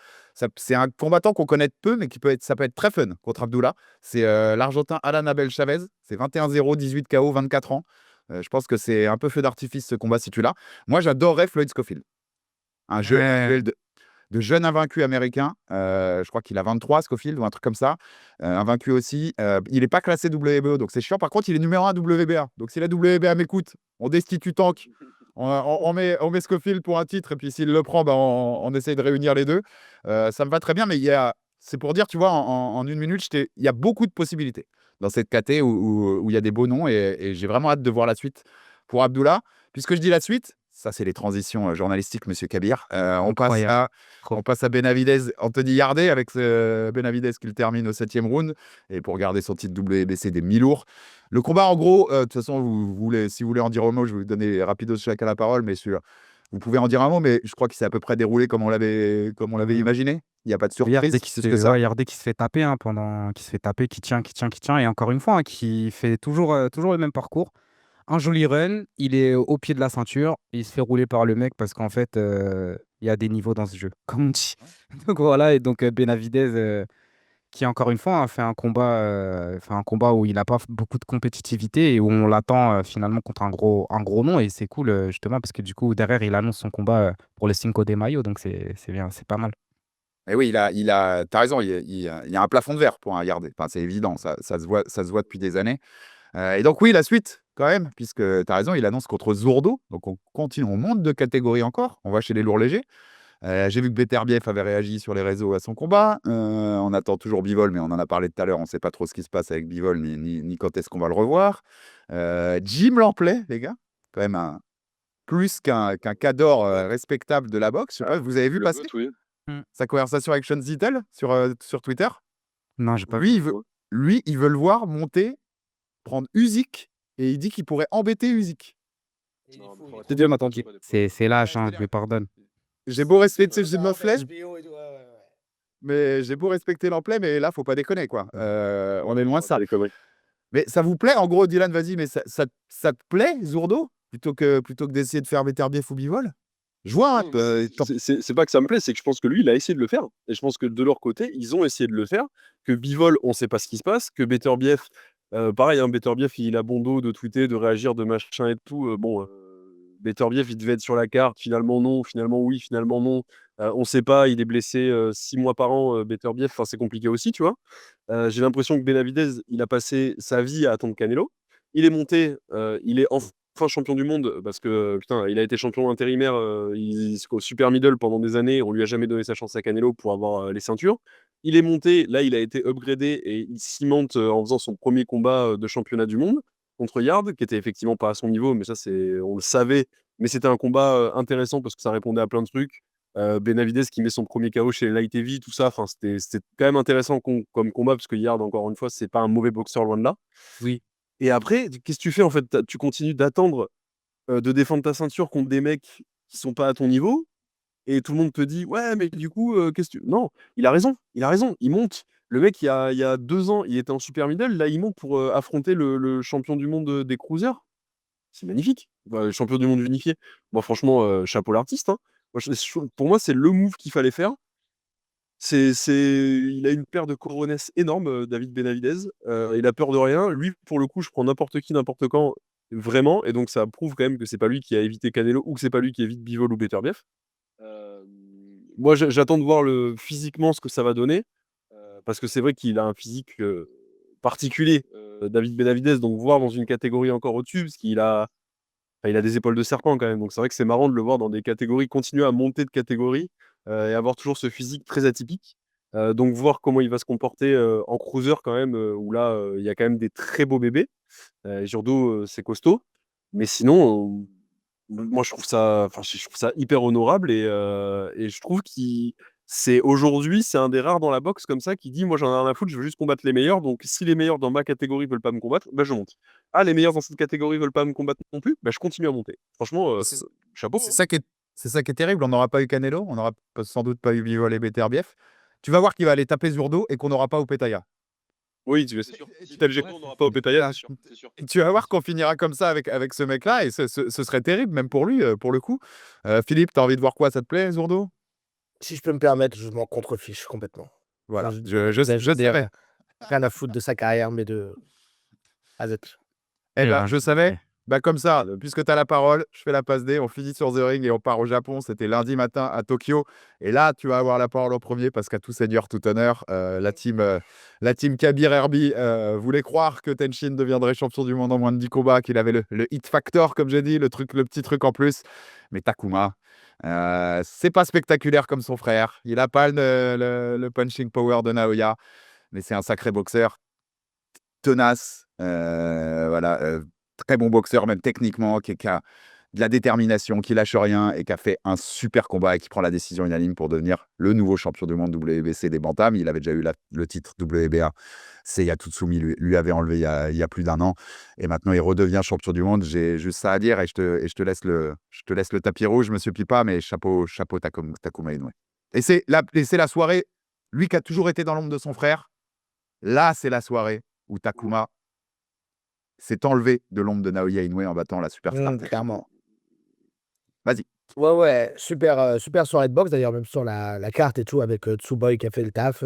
c'est un combattant qu'on connaît peu, mais ça peut être très fun contre Abdullah. C'est l'Argentin Alan Abel Chavez. C'est 21-0, 18 KO, 24 ans. Je pense que c'est un peu feu d'artifice ce combat si tu l'as. Moi, j'adorerais Floyd Scofield. Un jeu de jeune invaincu américain. Je crois qu'il a 23, Scofield, ou un truc comme ça. Invaincu aussi. Il n'est pas classé WBO, donc c'est chiant. Par contre, il est numéro 1 WBA. Donc si la WBA m'écoute, on destitue Tank. On met Scofield pour un titre, et puis s'il le prend, bah, on essaye de réunir les deux. Ça me va très bien, mais c'est pour dire, tu vois, en une minute, il y a beaucoup de possibilités dans cette KT où il y a des beaux noms, et j'ai vraiment hâte de voir la suite pour Abdullah. Puisque je dis la suite, Ça, c'est les transitions journalistiques, monsieur Kabir. On Incroyable. passe à Benavidez, Anthony Yardet, avec Benavidez qui le termine au 7e round. Et pour garder son titre WBC des mi-lourds. Le combat, en gros, de toute façon, si vous voulez en dire un mot, je vais vous donner rapidos chacun la parole, mais vous pouvez en dire un mot, mais je crois qu'il s'est à peu près déroulé comme on l'avait imaginé. Il n'y a pas de surprise. Yardet qui plus que ça. qui se fait taper qui se fait taper, qui tient, et encore une fois, hein, qui fait toujours le même parcours. Un joli run, il est au pied de la ceinture, il se fait rouler par le mec parce qu'en fait, il y a des niveaux dans ce jeu, comme on dit. Donc voilà, et donc Benavidez, qui encore une fois, hein, fait un combat où il n'a pas beaucoup de compétitivité et où on l'attend finalement contre un gros nom. Et c'est cool, justement, parce que du coup, derrière, il annonce son combat pour le Cinco de Mayo, donc c'est bien, c'est pas mal. Et oui, t'as raison, il y a un plafond de verre pour un Yardet. Enfin, c'est évident, ça se voit depuis des années. Et donc oui, la suite, quand même, puisque tu as raison, il annonce contre Zurdo. Donc on continue, on monte de catégorie encore. On va chez les lourds légers. J'ai vu que Beterbiev avait réagi sur les réseaux à son combat. On attend toujours Bivol, mais on en a parlé tout à l'heure. On ne sait pas trop ce qui se passe avec Bivol, ni quand est-ce qu'on va le revoir. Jim Lampley, les gars, quand même plus qu'un cador respectable de la boxe. Je sais pas, vous avez vu passer sa conversation avec Sean Zittel sur Twitter? Non, j'ai pas Lui, vu. il veut le voir monter, prendre Usyk, et il dit qu'il pourrait embêter Usyk. C'est bien entendu. C'est lâche, hein, je lui pardonne. J'ai beau respecter Jim Lampley, HBO et tout, ouais. mais j'ai beau respecter Lampley, mais là, faut pas déconner, quoi. On est loin de ça. des conneries. Mais ça vous plaît, en gros, Dylan, vas-y, mais ça te plaît, Zurdo, plutôt que d'essayer de faire Beterbiev ou Bivol? Je vois, hein, C'est pas que ça me plaît, c'est que je pense que lui, il a essayé de le faire. Et je pense que de leur côté, ils ont essayé de le faire. Que Bivol, on sait pas ce qui se passe. Que Beterbiev, pareil, hein, Beterbiev, il a bon dos de tweeter, de réagir, de machin et de tout. Beterbiev, il devait être sur la carte. Finalement, non. Finalement, oui. Finalement, non. On sait pas. Il est blessé 6 mois par an, Beterbiev. Enfin, c'est compliqué aussi, tu vois. J'ai l'impression que Benavidez, il a passé sa vie à attendre Canelo. Il est monté, il est enfin champion du monde parce que putain, il a été champion intérimaire au super middle pendant des années. On lui a jamais donné sa chance à Canelo pour avoir les ceintures. Il est monté, là, il a été upgradé et il cimente en faisant son premier combat de championnat du monde contre Yard, qui était effectivement pas à son niveau, mais ça, on le savait. Mais c'était un combat intéressant parce que ça répondait à plein de trucs. Benavidez qui met son premier KO chez Light Heavy, tout ça, enfin, c'était quand même intéressant comme combat parce que Yard, encore une fois, c'est pas un mauvais boxeur loin de là. Oui. Et après, qu'est-ce que tu fais en fait? Tu continues d'attendre de défendre ta ceinture contre des mecs qui sont pas à ton niveau et tout le monde te dit ouais, mais du coup, qu'est-ce que tu. Non, il a raison, il monte. Le mec, il y a 2 ans, il était en super middle, là, il monte pour affronter le champion du monde des cruisers. C'est magnifique. Le champion du monde unifié. Bon, franchement, chapeau l'artiste, hein. Pour moi, c'est le move qu'il fallait faire. Il a une paire de coronets énorme, David Benavidez. Il a peur de rien. Lui, pour le coup, je prends n'importe qui, n'importe quand, vraiment. Et donc, ça prouve quand même que c'est pas lui qui a évité Canelo ou que c'est pas lui qui évite Bivol ou Beterbiev. Moi, j'attends de voir physiquement ce que ça va donner. Parce que c'est vrai qu'il a un physique particulier, David Benavidez. Donc, voir dans une catégorie encore au-dessus, parce qu'il a. Enfin, il a des épaules de serpent quand même, donc c'est vrai que c'est marrant de le voir dans des catégories, continuer à monter de catégorie et avoir toujours ce physique très atypique. Donc voir comment il va se comporter en cruiser quand même, où là, il y a quand même des très beaux bébés. Jurdo, c'est costaud. Mais sinon, moi je trouve ça hyper honorable et je trouve aujourd'hui, c'est un des rares dans la boxe comme ça qui dit moi j'en ai rien à foutre, je veux juste combattre les meilleurs. Donc si les meilleurs dans ma catégorie veulent pas me combattre, bah je monte. Ah, les meilleurs dans cette catégorie veulent pas me combattre non plus, bah je continue à monter. Franchement, chapeau. C'est ça qui est terrible. On n'aura pas eu Canelo, on n'aura sans doute pas eu Bivol et Beterbiev. Tu vas voir qu'il va aller taper Zurdo et qu'on n'aura pas Opetaya. Oui, c'est sûr. Si t'as le G, on n'aura pas Opetaya, c'est sûr. Tu vas voir qu'on finira comme ça avec ce mec-là, et ce serait terrible, même pour lui, pour le coup. Philippe, t'as envie de voir quoi? Ça te plaît, Zurdo? Si je peux me permettre, je m'en contrefiche complètement. Voilà, Enfin, je dirais. Rien à foutre de sa carrière, mais de A à Z. Eh Et ben, ben, je savais. Bah, comme ça, puisque tu as la parole, je fais la passe D, on finit sur The Ring et on part au Japon. C'était lundi matin à Tokyo. Et là, tu vas avoir la parole en premier parce qu'à tout seigneur, tout honneur, la team Kabir Herbie voulait croire que Tenshin deviendrait champion du monde en moins de 10 combats, qu'il avait le hit factor, comme j'ai dit, le petit truc en plus. Mais Takuma, c'est pas spectaculaire comme son frère. Il n'a pas le punching power de Naoya, mais c'est un sacré boxeur, tenace, voilà, très bon boxeur, même techniquement, qui a de la détermination, qui lâche rien et qui a fait un super combat et qui prend la décision unanime pour devenir le nouveau champion du monde WBC des bantams. Il avait déjà eu le titre WBA. Seiya Tsutsumi lui avait enlevé il y a plus d'1 an. Et maintenant, il redevient champion du monde. J'ai juste ça à dire et je te laisse le tapis rouge, monsieur Pipa, mais chapeau Takuma Inoue. Et c'est la soirée, lui qui a toujours été dans l'ombre de son frère, là, c'est la soirée où Takuma s'est enlevé de l'ombre de Naoya Inoue en battant la superstar. Clairement. Vas-y. Ouais, super soirée de boxe, d'ailleurs, même sur la carte et tout, avec Tsuboy qui a fait le taf.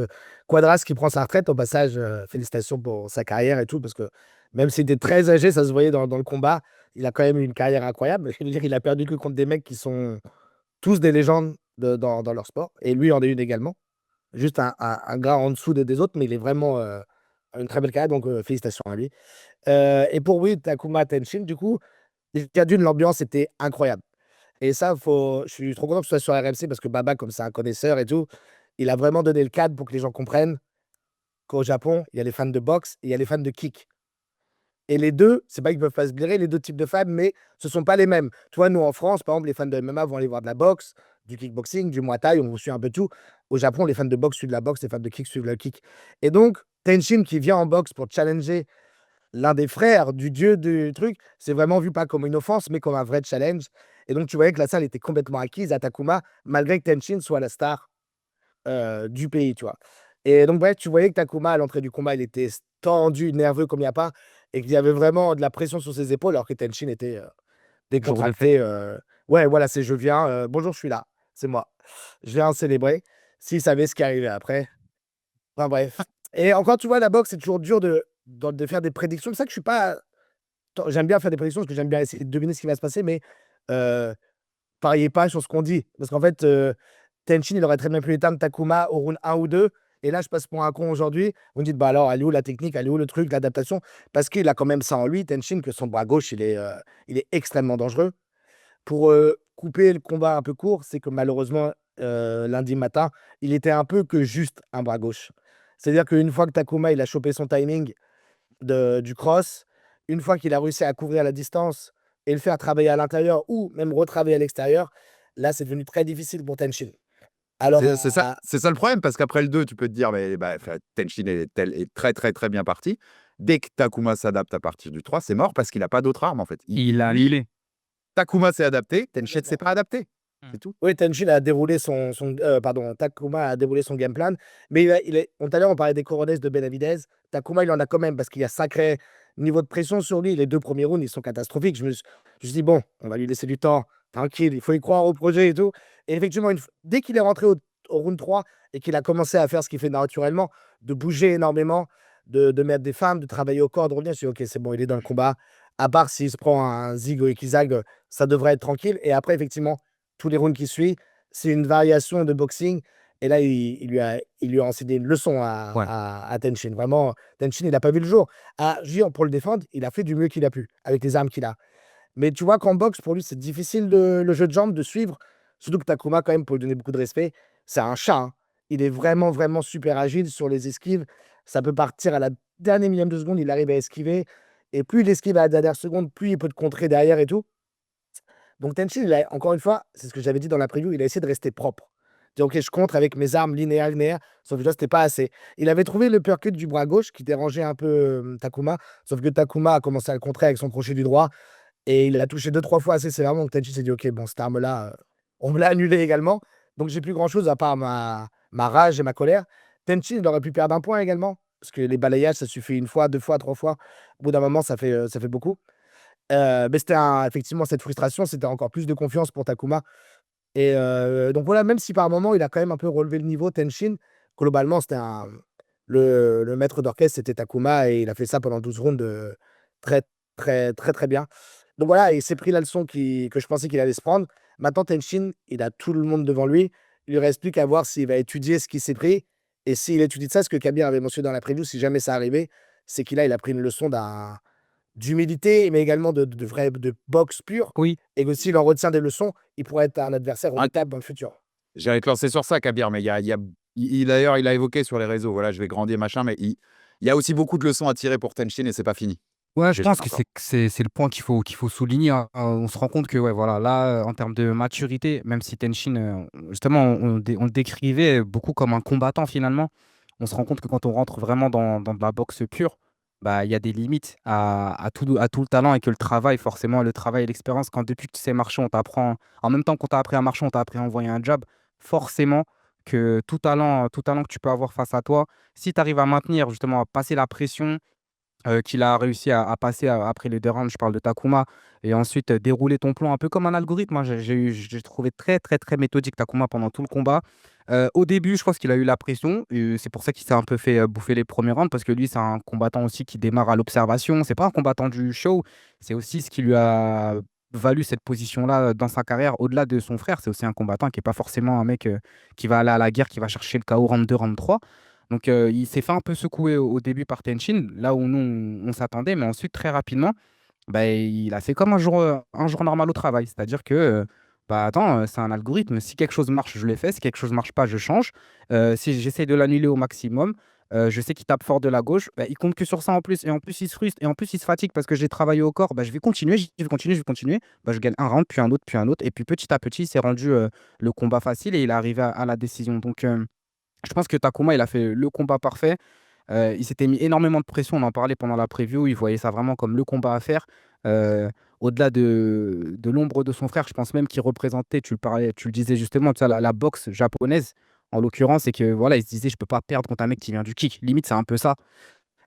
Quadras qui prend sa retraite, au passage, félicitations pour sa carrière et tout, parce que même s'il était très âgé, ça se voyait dans le combat, il a quand même eu une carrière incroyable. Je veux dire, il a perdu que contre des mecs qui sont tous des légendes dans leur sport, et lui en est une également. Juste un gars en dessous des autres, mais il est vraiment une très belle carrière, donc félicitations à lui. Et pour oui, Takuma Tenshin, du coup, déjà d'une, l'ambiance était incroyable. Et ça, je suis trop content que ce soit sur RMC parce que Baba, comme c'est un connaisseur et tout, il a vraiment donné le cadre pour que les gens comprennent qu'au Japon, il y a les fans de boxe et il y a les fans de kick. Et les deux, c'est pas qu'ils peuvent pas se blairer, les deux types de fans, mais ce sont pas les mêmes. Tu vois, nous en France, par exemple, les fans de MMA vont aller voir de la boxe, du kickboxing, du Muay Thai, on vous suit un peu tout. Au Japon, les fans de boxe suivent la boxe, les fans de kick suivent le kick. Et donc, Tenshin qui vient en boxe pour challenger l'un des frères du dieu du truc, c'est vraiment vu pas comme une offense, mais comme un vrai challenge. Et donc, tu voyais que la salle était complètement acquise à Takuma, malgré que Tenshin soit la star du pays, tu vois. Et donc, bref, tu voyais que Takuma, à l'entrée du combat, il était tendu, nerveux comme il n'y a pas, et qu'il y avait vraiment de la pression sur ses épaules, alors que Tenshin était décontracté. Ouais, voilà, c'est je viens, bonjour, je suis là, c'est moi. Je viens célébrer. S'il savait ce qui arrivait après. Enfin, bref. Et encore, tu vois, la boxe, c'est toujours dur de faire des prédictions. C'est ça que je suis pas. J'aime bien faire des prédictions parce que j'aime bien essayer de deviner ce qui va se passer, mais pariez pas sur ce qu'on dit. Parce qu'en fait, Tenshin, il aurait très bien pu éteindre Takuma au round 1 ou 2. Et là, je passe pour un con aujourd'hui. Vous me dites, bah alors, elle est où la technique, elle est où le truc, l'adaptation? Parce qu'il a quand même ça en lui, Tenshin, que son bras gauche, il est extrêmement dangereux. Pour couper le combat un peu court, c'est que malheureusement, lundi matin, il était un peu que juste un bras gauche. C'est-à-dire qu'une fois que Takuma il a chopé son timing du cross, une fois qu'il a réussi à couvrir la distance et le faire travailler à l'intérieur ou même retravailler à l'extérieur, là, c'est devenu très difficile pour Tenshin. Alors, C'est ça le problème, parce qu'après le 2, tu peux te dire, mais Tenshin est très, très, très bien parti. Dès que Takuma s'adapte à partir du 3, c'est mort parce qu'il n'a pas d'autre arme, en fait. Il a annulé. Takuma s'est adapté, Tenshin ne s'est pas adapté. C'est tout. oui, Tenshin a déroulé Takuma a déroulé son game plan, mais tout à l'heure, on parlait des coronets de Benavidez. Takuma, il en a quand même parce qu'il y a sacré niveau de pression sur lui. Les 2 premiers rounds, ils sont catastrophiques. Je me suis dit, bon, on va lui laisser du temps, tranquille, il faut y croire au projet et tout. Et effectivement, dès qu'il est rentré au round 3 et qu'il a commencé à faire ce qu'il fait naturellement, de bouger énormément, de mettre des femmes, de travailler au corps, de revenir, je suis dit, ok, c'est bon, il est dans le combat. À part s'il se prend un zig ou Ikizag, ça devrait être tranquille. Et après, effectivement, tous les rounds qui suivent, c'est une variation de boxing. Et là, il lui a enseigné une leçon Ouais. à Tenshin. Vraiment, Tenshin, il n'a pas vu le jour. Pour le défendre, il a fait du mieux qu'il a pu avec les armes qu'il a. Mais tu vois qu'en boxe, pour lui, c'est difficile le jeu de jambes de suivre. Surtout que Takuma, quand même, pour lui donner beaucoup de respect, c'est un chat, hein. Il est vraiment, vraiment super agile sur les esquives. Ça peut partir à la dernière millième de seconde, il arrive à esquiver. Et plus il esquive à la dernière seconde, plus il peut te contrer derrière et tout. Donc Tenshin, encore une fois, c'est ce que j'avais dit dans la preview, il a essayé de rester propre. Dire, ok, je contre avec mes armes linéaires, sauf que là, c'était pas assez. Il avait trouvé le uppercut du bras gauche qui dérangeait un peu Takuma, sauf que Takuma a commencé à le contrer avec son crochet du droit et il l'a touché 2-3 fois assez sévèrement. Donc Tenshin s'est dit, ok, bon, cette arme-là, on me l'a annulée également. Donc j'ai plus grand-chose à part ma rage et ma colère. Tenshin, il aurait pu perdre un point également, parce que les balayages, ça suffit 1 fois, 2 fois, 3 fois. Au bout d'un moment, ça fait beaucoup. Mais c'était effectivement cette frustration, c'était encore plus de confiance pour Takuma. Et donc voilà, même si par moment, il a quand même un peu relevé le niveau, Tenshin, globalement, le maître d'orchestre, c'était Takuma et il a fait ça pendant 12 rounds très, très, très, très bien. Donc voilà, il s'est pris la leçon que je pensais qu'il allait se prendre. Maintenant, Tenshin, il a tout le monde devant lui. Il lui reste plus qu'à voir s'il va étudier ce qu'il s'est pris. Et s'il étudie ça, ce que Kabir avait mentionné dans la preview, si jamais ça arrivait, c'est qu'il a pris une leçon d'humilité, mais également de boxe pure. Oui. Et que s'il en retient des leçons, il pourrait être un adversaire redoutable dans le futur. J'allais te lancer sur ça, Kabir, mais d'ailleurs, il a évoqué sur les réseaux, voilà, je vais grandir, machin, mais il y a aussi beaucoup de leçons à tirer pour Tenshin et c'est pas fini. Ouais, je Déjà pense que encore. c'est le point qu'il faut souligner, hein. On se rend compte que, ouais, voilà, là, en termes de maturité, même si Tenshin, justement, on le décrivait beaucoup comme un combattant finalement, on se rend compte que quand on rentre vraiment dans de la boxe pure, bah, il y a des limites à tout le talent et que le travail, forcément, le travail et l'expérience, quand depuis que tu sais marcher, on t'apprend, en même temps qu'on t'a appris à marcher, on t'a appris à envoyer un jab, forcément que tout talent que tu peux avoir face à toi, si tu arrives à maintenir, justement, à passer la pression qu'il a réussi à passer après les 2 rounds, je parle de Takuma et ensuite, dérouler ton plan un peu comme un algorithme, hein. J'ai trouvé très, très, très méthodique Takuma pendant tout le combat. Au début, je pense qu'il a eu la pression et c'est pour ça qu'il s'est un peu fait, bouffer les premiers rounds parce que lui, c'est un combattant aussi qui démarre à l'observation. C'est pas un combattant du show, c'est aussi ce qui lui a valu cette position-là, dans sa carrière. Au-delà de son frère, c'est aussi un combattant qui est pas forcément un mec, qui va aller à la guerre, qui va chercher le KO round 2, round 3. Donc, il s'est fait un peu secouer au début par Tenchin, là où nous, on s'attendait, mais ensuite, très rapidement, bah, il a fait comme un jour normal au travail. C'est-à-dire que, bah, attends, c'est un algorithme. Si quelque chose marche, je le fais. Si quelque chose marche pas, je change. Si j'essaie de l'annuler au maximum, je sais qu'il tape fort de la gauche, bah, il compte que sur ça en plus. Et en plus, il se frustre. Et en plus, il se fatigue parce que j'ai travaillé au corps. Bah, je vais continuer, je vais continuer, je vais continuer. Bah, je gagne un round, puis un autre, puis un autre. Et puis, petit à petit, il s'est rendu le combat facile et il est arrivé à la décision. Donc, je pense que Takuma, il a fait le combat parfait. Il s'était mis énormément de pression, on en parlait pendant la preview, il voyait ça vraiment comme le combat à faire. Heu, Au-delà de l'ombre de son frère, je pense même qu'il représentait, tu le disais justement, tu sais, la boxe japonaise, en l'occurrence, et que voilà, il se disait: «Je peux pas perdre contre un mec qui vient du kick». Limite, c'est un peu ça.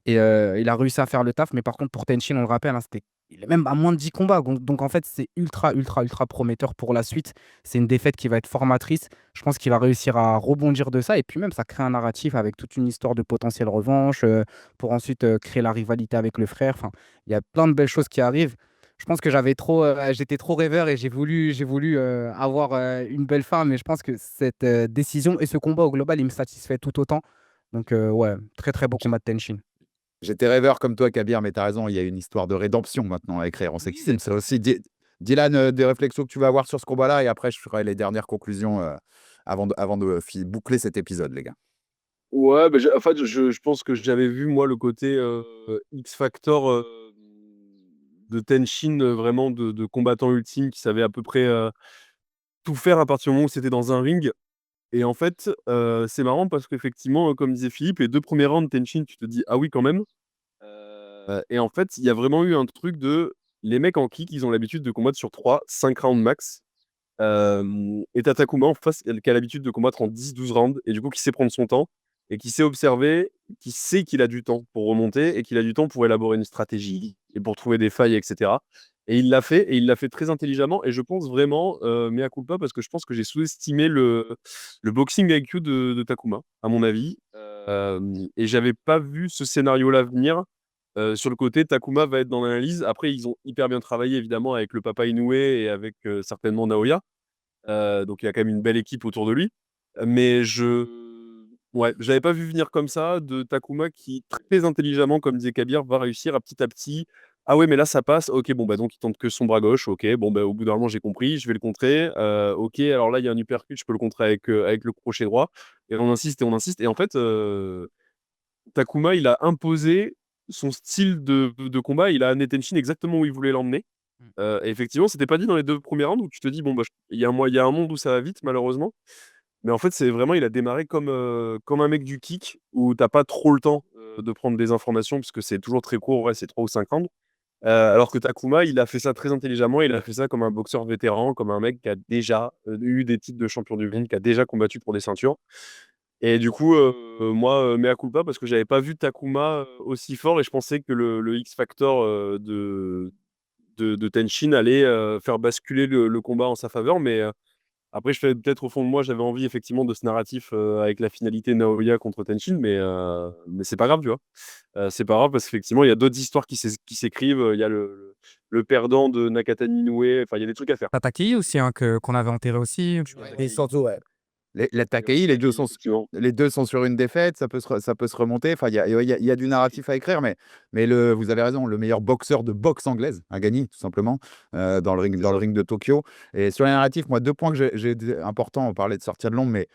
Et il a réussi à faire le taf, mais par contre pour Tenshin, on le rappelle, hein, il est même à moins de 10 combats, donc en fait, c'est ultra, ultra, ultra prometteur pour la suite. C'est une défaite qui va être formatrice. Je pense qu'il va réussir à rebondir de ça et puis même ça crée un narratif avec toute une histoire de potentielle revanche, pour ensuite, créer la rivalité avec le frère. Enfin, il y a plein de belles choses qui arrivent. Je pense que j'étais trop rêveur et j'ai voulu, avoir, une belle fin, mais je pense que cette, décision et ce combat au global, il me satisfait tout autant. Donc, ouais, très, très beau combat de Tenshin. J'étais rêveur comme toi, Kabir, mais tu as raison, il y a une histoire de rédemption maintenant à écrire. On sait qui c'est aussi. Dylan, des réflexions que tu vas avoir sur ce combat-là, et après, je ferai les dernières conclusions avant de boucler cet épisode, les gars. Ouais, bah, en fait, je pense que j'avais vu, moi, le côté X Factor de Tenshin, vraiment de combattant ultime qui savait à peu près tout faire à partir du moment où c'était dans un ring. Et en fait, c'est marrant parce qu'effectivement, comme disait Philippe, les 2 premiers rounds, Tenshin, tu te dis: «Ah oui, quand même». Et en fait, il y a vraiment eu un truc de les mecs en kick, ils ont l'habitude de combattre sur 3-5 rounds max. Et tu Takuma en face qui a l'habitude de combattre en 10-12 rounds et du coup qui sait prendre son temps et qui sait observer, qui sait qu'il a du temps pour remonter et qu'il a du temps pour élaborer une stratégie et pour trouver des failles et cetera. Et il l'a fait et il l'a fait très intelligemment et je pense vraiment, mea culpa parce que je pense que j'ai sous-estimé le boxing IQ de Takuma, à mon avis. Et j'avais pas vu ce scénario-là venir. Sur le côté, Takuma va être dans l'analyse. Après, ils ont hyper bien travaillé évidemment avec le papa Inoue et avec, certainement Naoya. Donc il y a quand même une belle équipe autour de lui. Mais ouais, j'avais pas vu venir comme ça de Takuma qui, très intelligemment, comme disait Kabir, va réussir à petit: «Ah ouais, mais là ça passe. OK, bon, bah, donc il tente que son bras gauche. OK, bon, bah, au bout d'un moment, j'ai compris, je vais le contrer. OK, alors là, il y a un uppercut, je peux le contrer avec le crochet droit» et on insiste et on insiste et en fait, Takuma, il a imposé son style de combat. Il a amené Tenshin exactement où il voulait l'emmener. Mmh. Et effectivement, c'était pas dit dans les 2 premiers rounds où tu te dis: «Bon, bah, il y a un monde où ça va vite malheureusement». Mais en fait, c'est vraiment il a démarré comme un mec du kick où tu as pas trop le temps, de prendre des informations parce que c'est toujours très court, ouais, c'est 3 ou 5 rounds. Alors que Takuma, il a fait ça très intelligemment, il a fait ça comme un boxeur vétéran, comme un mec qui a déjà, eu des titres de champion du monde, qui a déjà combattu pour des ceintures. Et du coup, moi, mea culpa parce que j'avais pas vu Takuma, aussi fort et je pensais que le X Factor, de Tenshin allait, faire basculer le combat en sa faveur. Mais, après je fais peut-être au fond de moi, j'avais envie effectivement de ce narratif, avec la finalité Naoya contre Tenshin, mais c'est pas grave, tu vois? C'est pas grave parce qu'effectivement, il y a d'autres histoires qui s'écrivent, il y a le perdant de Nakata Inoue, enfin, il y a des trucs à faire. Tataki aussi, hein, qu'on avait enterré aussi. Et surtout, ouais. La Takei, Effectivement. les 2 sont sur une défaite, ça peut se remonter. Enfin, il y a du narratif à écrire, mais vous avez raison, le meilleur boxeur de boxe anglaise a gagné, tout simplement, dans le ring, C'est dans le ça. ring de Tokyo. Et sur les narratifs, moi, 2 points que importants, on parlait de sortir de l'ombre, mais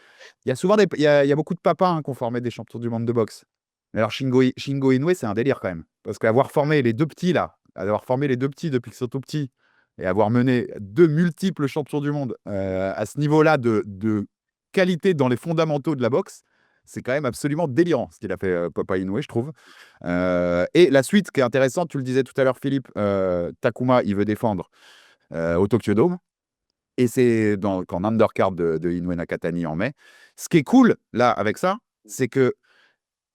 il y a beaucoup de papas, hein, qui ont formé des champions du monde de boxe. Mais alors, Shingo Inoue, c'est un délire quand même. Parce qu'avoir formé les deux petits, là, avoir formé les deux petits depuis qu'ils sont tout petits, et avoir mené deux multiples champions du monde à ce niveau-là de qualité dans les fondamentaux de la boxe, c'est quand même absolument délirant ce qu'il a fait Papa Inoue, je trouve. Et la suite qui est intéressante, tu le disais tout à l'heure, Philippe, Takuma, il veut défendre au Tokyo Dome. Et c'est qu'en undercard de Inoue Nakatani en mai. Ce qui est cool, là, avec ça, c'est que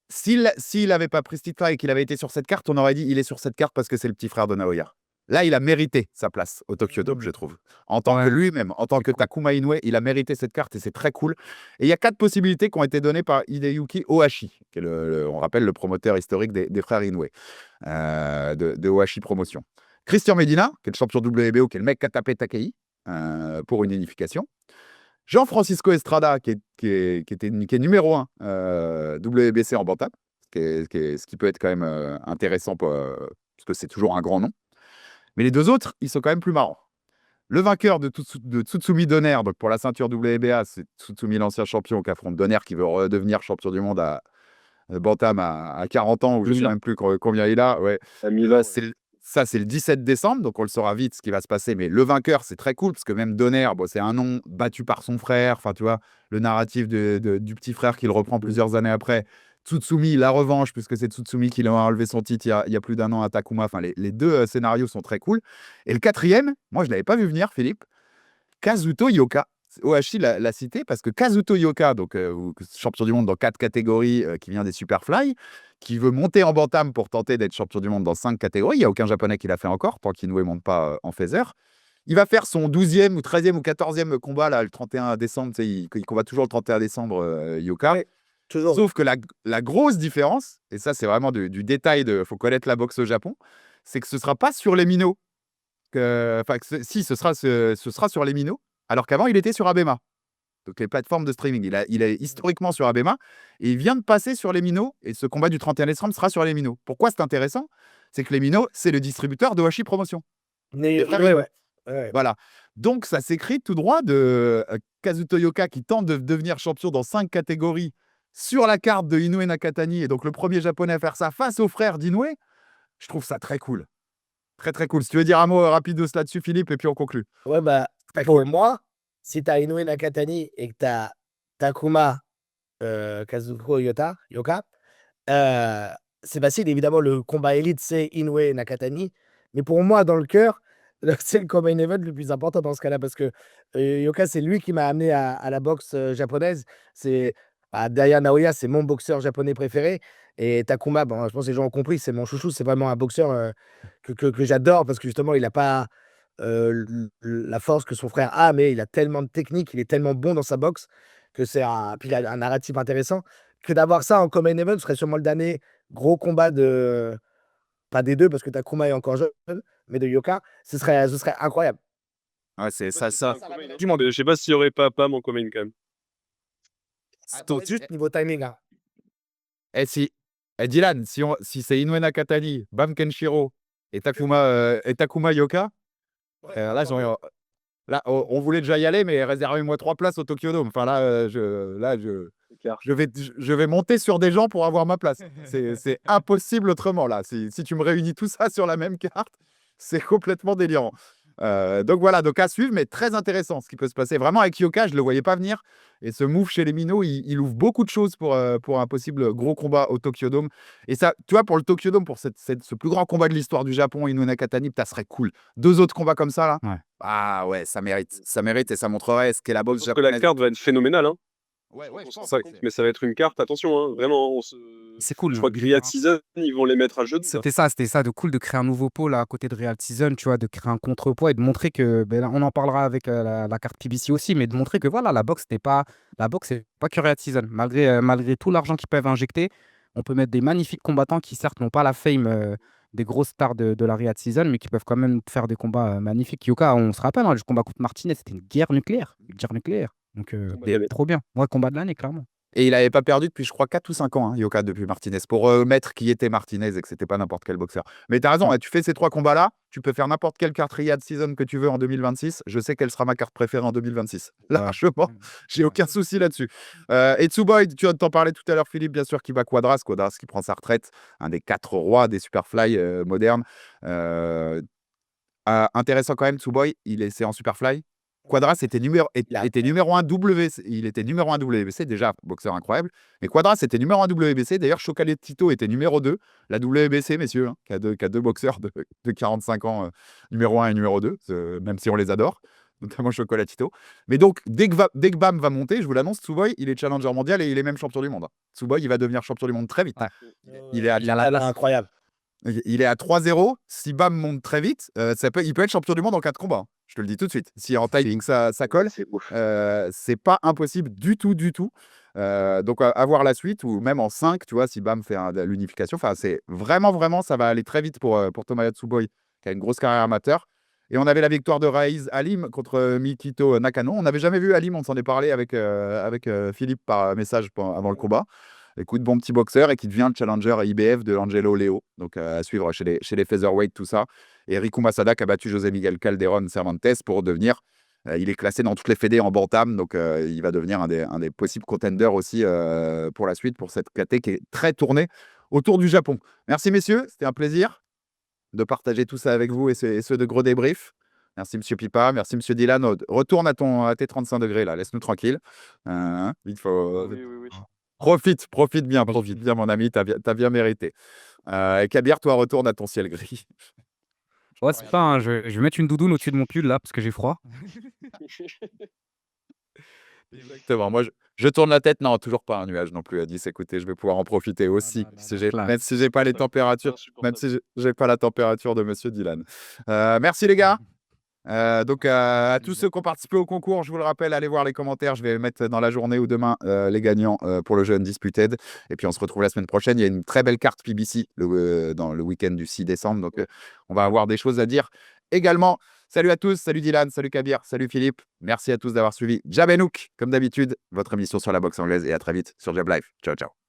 s'il n'avait pas pris ce titre-là et qu'il avait été sur cette carte, on aurait dit il est sur cette carte parce que c'est le petit frère de Naoya. Là, il a mérité sa place au Tokyo Dome, je trouve. En tant que Ouais, lui-même, en tant c'est que cool. Takuma Inoue, il a mérité cette carte et c'est très cool. Et il y a 4 possibilités qui ont été données par Hideyuki Ohashi, qui est on rappelle le promoteur historique des frères Inoue, de Ohashi Promotion. Christian Medina, qui est le champion WBO, qui est le mec qui a tapé Takei pour une unification. Jean-Francisco Estrada, qui est numéro 1 WBC en bantam, ce qui peut être quand même intéressant parce que c'est toujours un grand nom. Mais les deux autres, ils sont quand même plus marrants. Le vainqueur de Tsutsumi Donner, donc pour la ceinture WBA, c'est Tsutsumi, l'ancien champion, qui affronte Donner, qui veut redevenir champion du monde à bantam à 40 ans, ou je ne sais même plus combien il a. Ouais. Ça, c'est le 17 décembre, donc on le saura vite ce qui va se passer. Mais le vainqueur, c'est très cool, parce que même Donner, bon, c'est un nom battu par son frère. Enfin, tu vois, le narratif du petit frère qu'il reprend plusieurs années après. Tsutsumi, la revanche, puisque c'est Tsutsumi qui a enlevé son titre il y a plus d'1 an à Takuma. Enfin, les deux scénarios sont très cool. Et le quatrième, moi, je ne l'avais pas vu venir, Philippe. Kazuto Yoka. Ohashi l'a cité parce que Kazuto Yoka, donc champion du monde dans 4 catégories, qui vient des Superfly, qui veut monter en bantam pour tenter d'être champion du monde dans 5 catégories. Il n'y a aucun Japonais qui l'a fait encore, tant qu'Inoue ne monte pas en feather. Il va faire son 12e ou 13e ou 14e combat là, le 31 décembre. Il combat toujours le 31 décembre, Yoka. Ouais, toujours. Sauf que la grosse différence, et ça c'est vraiment du détail, il faut connaître la boxe au Japon, c'est que ce ne sera pas sur les minots. Si, ce sera sur les minots, alors qu'avant il était sur Abema. Donc les plateformes de streaming. Il est historiquement sur Abema et il vient de passer sur les minots. Et ce combat du 31 décembre sera sur les minots. Pourquoi c'est intéressant? C'est que les minots, c'est le distributeur d'Ohashi Promotion. Ouais, ouais. Voilà. Donc ça s'écrit tout droit de Kazuto Yoka qui tente de devenir champion dans 5 catégories sur la carte de Inoue Nakatani. Et donc le premier japonais à faire ça face au frère d'Inoue. Je trouve ça très cool. Très très cool. Si tu veux dire un mot rapidos là-dessus, Philippe, et puis on conclut. Ouais, bah, pour moi, si tu as Inoue Nakatani et que tu as Takuma Kazuko Yoka, c'est facile. Évidemment, le combat élite, c'est Inoue Nakatani. Mais pour moi, dans le cœur, c'est le combat event le plus important dans ce cas-là. Parce que Yoka, c'est lui qui m'a amené à la boxe japonaise. Derrière Naoya, c'est mon boxeur japonais préféré. Et Takuma, bon, je pense que les gens ont compris, c'est mon chouchou. C'est vraiment un boxeur que j'adore parce que justement, il n'a pas la force que son frère a, mais il a tellement de technique, il est tellement bon dans sa boxe que puis il a un narratif intéressant que d'avoir ça en common event serait sûrement le dernier gros combat pas des deux parce que Takuma est encore jeune, mais de Yoka, ce serait incroyable. Ouais, c'est ça. Je sais pas s'il y aurait pas Pam en commun quand même. Attends, juste niveau timing. Hein. Dylan, si c'est Inoue Nakatani, Bam Kenshiro et Takuma Yoka, là, on voulait déjà y aller, mais réservez-moi 3 places au Tokyo Dome. Enfin, je vais monter sur des gens pour avoir ma place. C'est impossible autrement, là. Si tu me réunis tout ça sur la même carte, c'est complètement délirant. Donc voilà, donc à suivre, mais très intéressant ce qui peut se passer. Vraiment, avec Yoka, je ne le voyais pas venir. Et ce move chez les minots, il ouvre beaucoup de choses pour un possible gros combat au Tokyo Dome. Et ça, tu vois, pour le Tokyo Dome, pour ce plus grand combat de l'histoire du Japon, Inoue Nakatani, ça serait cool. 2 autres combats comme ça, là. Ouais. Ah ouais, ça mérite. Ça mérite et ça montrerait ce qu'est la boxe Je pense que la japonaise. carte va être phénoménale. Hein. Ouais, je pense. Mais ça va être une carte, attention, hein, vraiment. C'est cool. Je crois que Riyad Season, ils vont les mettre à jeu. C'était ça de cool de créer un nouveau pôle à côté de Real Season, tu vois, de créer un contrepoids et de montrer que, là, on en parlera avec la carte PBC aussi, mais de montrer que voilà, la boxe, c'est pas que Real Season. Malgré tout l'argent qu'ils peuvent injecter, on peut mettre des magnifiques combattants qui, certes, n'ont pas la fame des grosses stars de la Real Season, mais qui peuvent quand même faire des combats magnifiques. Yoka, on se rappelle, hein, le combat contre Martinez, c'était une guerre nucléaire. Donc, trop bien. Moi, combat de l'année, clairement. Et il n'avait pas perdu depuis, je crois, 4 ou 5 ans, hein, Yoka, depuis Martinez, pour mettre qui était Martinez et que c'était pas n'importe quel boxeur. Mais tu as raison, tu fais ces 3 combats-là, tu peux faire n'importe quelle carte Riyadh Season que tu veux en 2026. Je sais quelle sera ma carte préférée en 2026. Ouais. Largement, j'ai aucun souci là-dessus. Et Tsuboy, tu t'en parlais tout à l'heure, Philippe, bien sûr, qui bat Quadras qui prend sa retraite, un des 4 rois des Superfly modernes. Intéressant quand même, Tsuboy, c'est en Superfly. Quadras était numéro 1 WBC. Il était numéro 1 WBC, déjà, boxeur incroyable. Mais Quadras était numéro 1 WBC. D'ailleurs, Chocolatito était numéro 2. La WBC, messieurs, hein, qui a deux boxeurs de 45 ans, numéro 1 et numéro 2, même si on les adore, notamment Chocolatito. Mais donc, dès que Bam va monter, je vous l'annonce, Tsuboy, il est challenger mondial et il est même champion du monde. Tsuboy, il va devenir champion du monde très vite. Ouais. Il est à Il a la place. Incroyable. Il est à 3-0. Si Bam monte très vite, il peut être champion du monde en 4 combats. Je te le dis tout de suite. Si en timing ça colle, C'est ouf. c'est pas impossible du tout, du tout. Donc, à voir la suite, ou même en 5, tu vois, si Bam fait l'unification. Enfin, c'est vraiment, ça va aller très vite pour Tomoya Tsuboy, qui a une grosse carrière amateur. Et on avait la victoire de Raiz Halim contre Mikito Nakano. On n'avait jamais vu Halim, on s'en est parlé avec Philippe par message avant le combat. Écoute, bon petit boxeur et qui devient le challenger IBF de Angelo Leo. Donc, à suivre chez les featherweight, tout ça. Et Riku Masada qui a battu José Miguel Calderón Cervantes pour devenir. Il est classé dans toutes les fédés en bantam. Donc, il va devenir un des possibles contenders aussi pour la suite, pour cette KT qui est très tournée autour du Japon. Merci, messieurs. C'était un plaisir de partager tout ça avec vous et ceux de Gros Débrief. Merci, monsieur Pipa. Merci, monsieur Dylan. Retourne à tes 35 degrés, là. Laisse-nous tranquille. Il faut. Oui. Profite bien, mon ami, t'as bien mérité. Et Kabir, toi, retourne à ton ciel gris. Ouais, c'est pas, hein, je vais mettre une doudoune au-dessus de mon pull là parce que j'ai froid. Exactement. Moi, je tourne la tête. Non, toujours pas un nuage non plus à 10. Écoutez, je vais pouvoir en profiter aussi. Même si j'ai pas les températures, même si j'ai pas la température de monsieur Dylan. Merci, les gars. Donc, à tous ceux qui ont participé au concours, je vous le rappelle, allez voir les commentaires. Je vais mettre dans la journée ou demain les gagnants pour le jeu Undisputed. Et puis, on se retrouve la semaine prochaine. Il y a une très belle carte PBC dans le week-end du 6 décembre. Donc, on va avoir des choses à dire également. Salut à tous. Salut Dylan. Salut Kabir. Salut Philippe. Merci à tous d'avoir suivi Jab & Hook, comme d'habitude, votre émission sur la boxe anglaise. Et à très vite sur Jab Life. Ciao, ciao.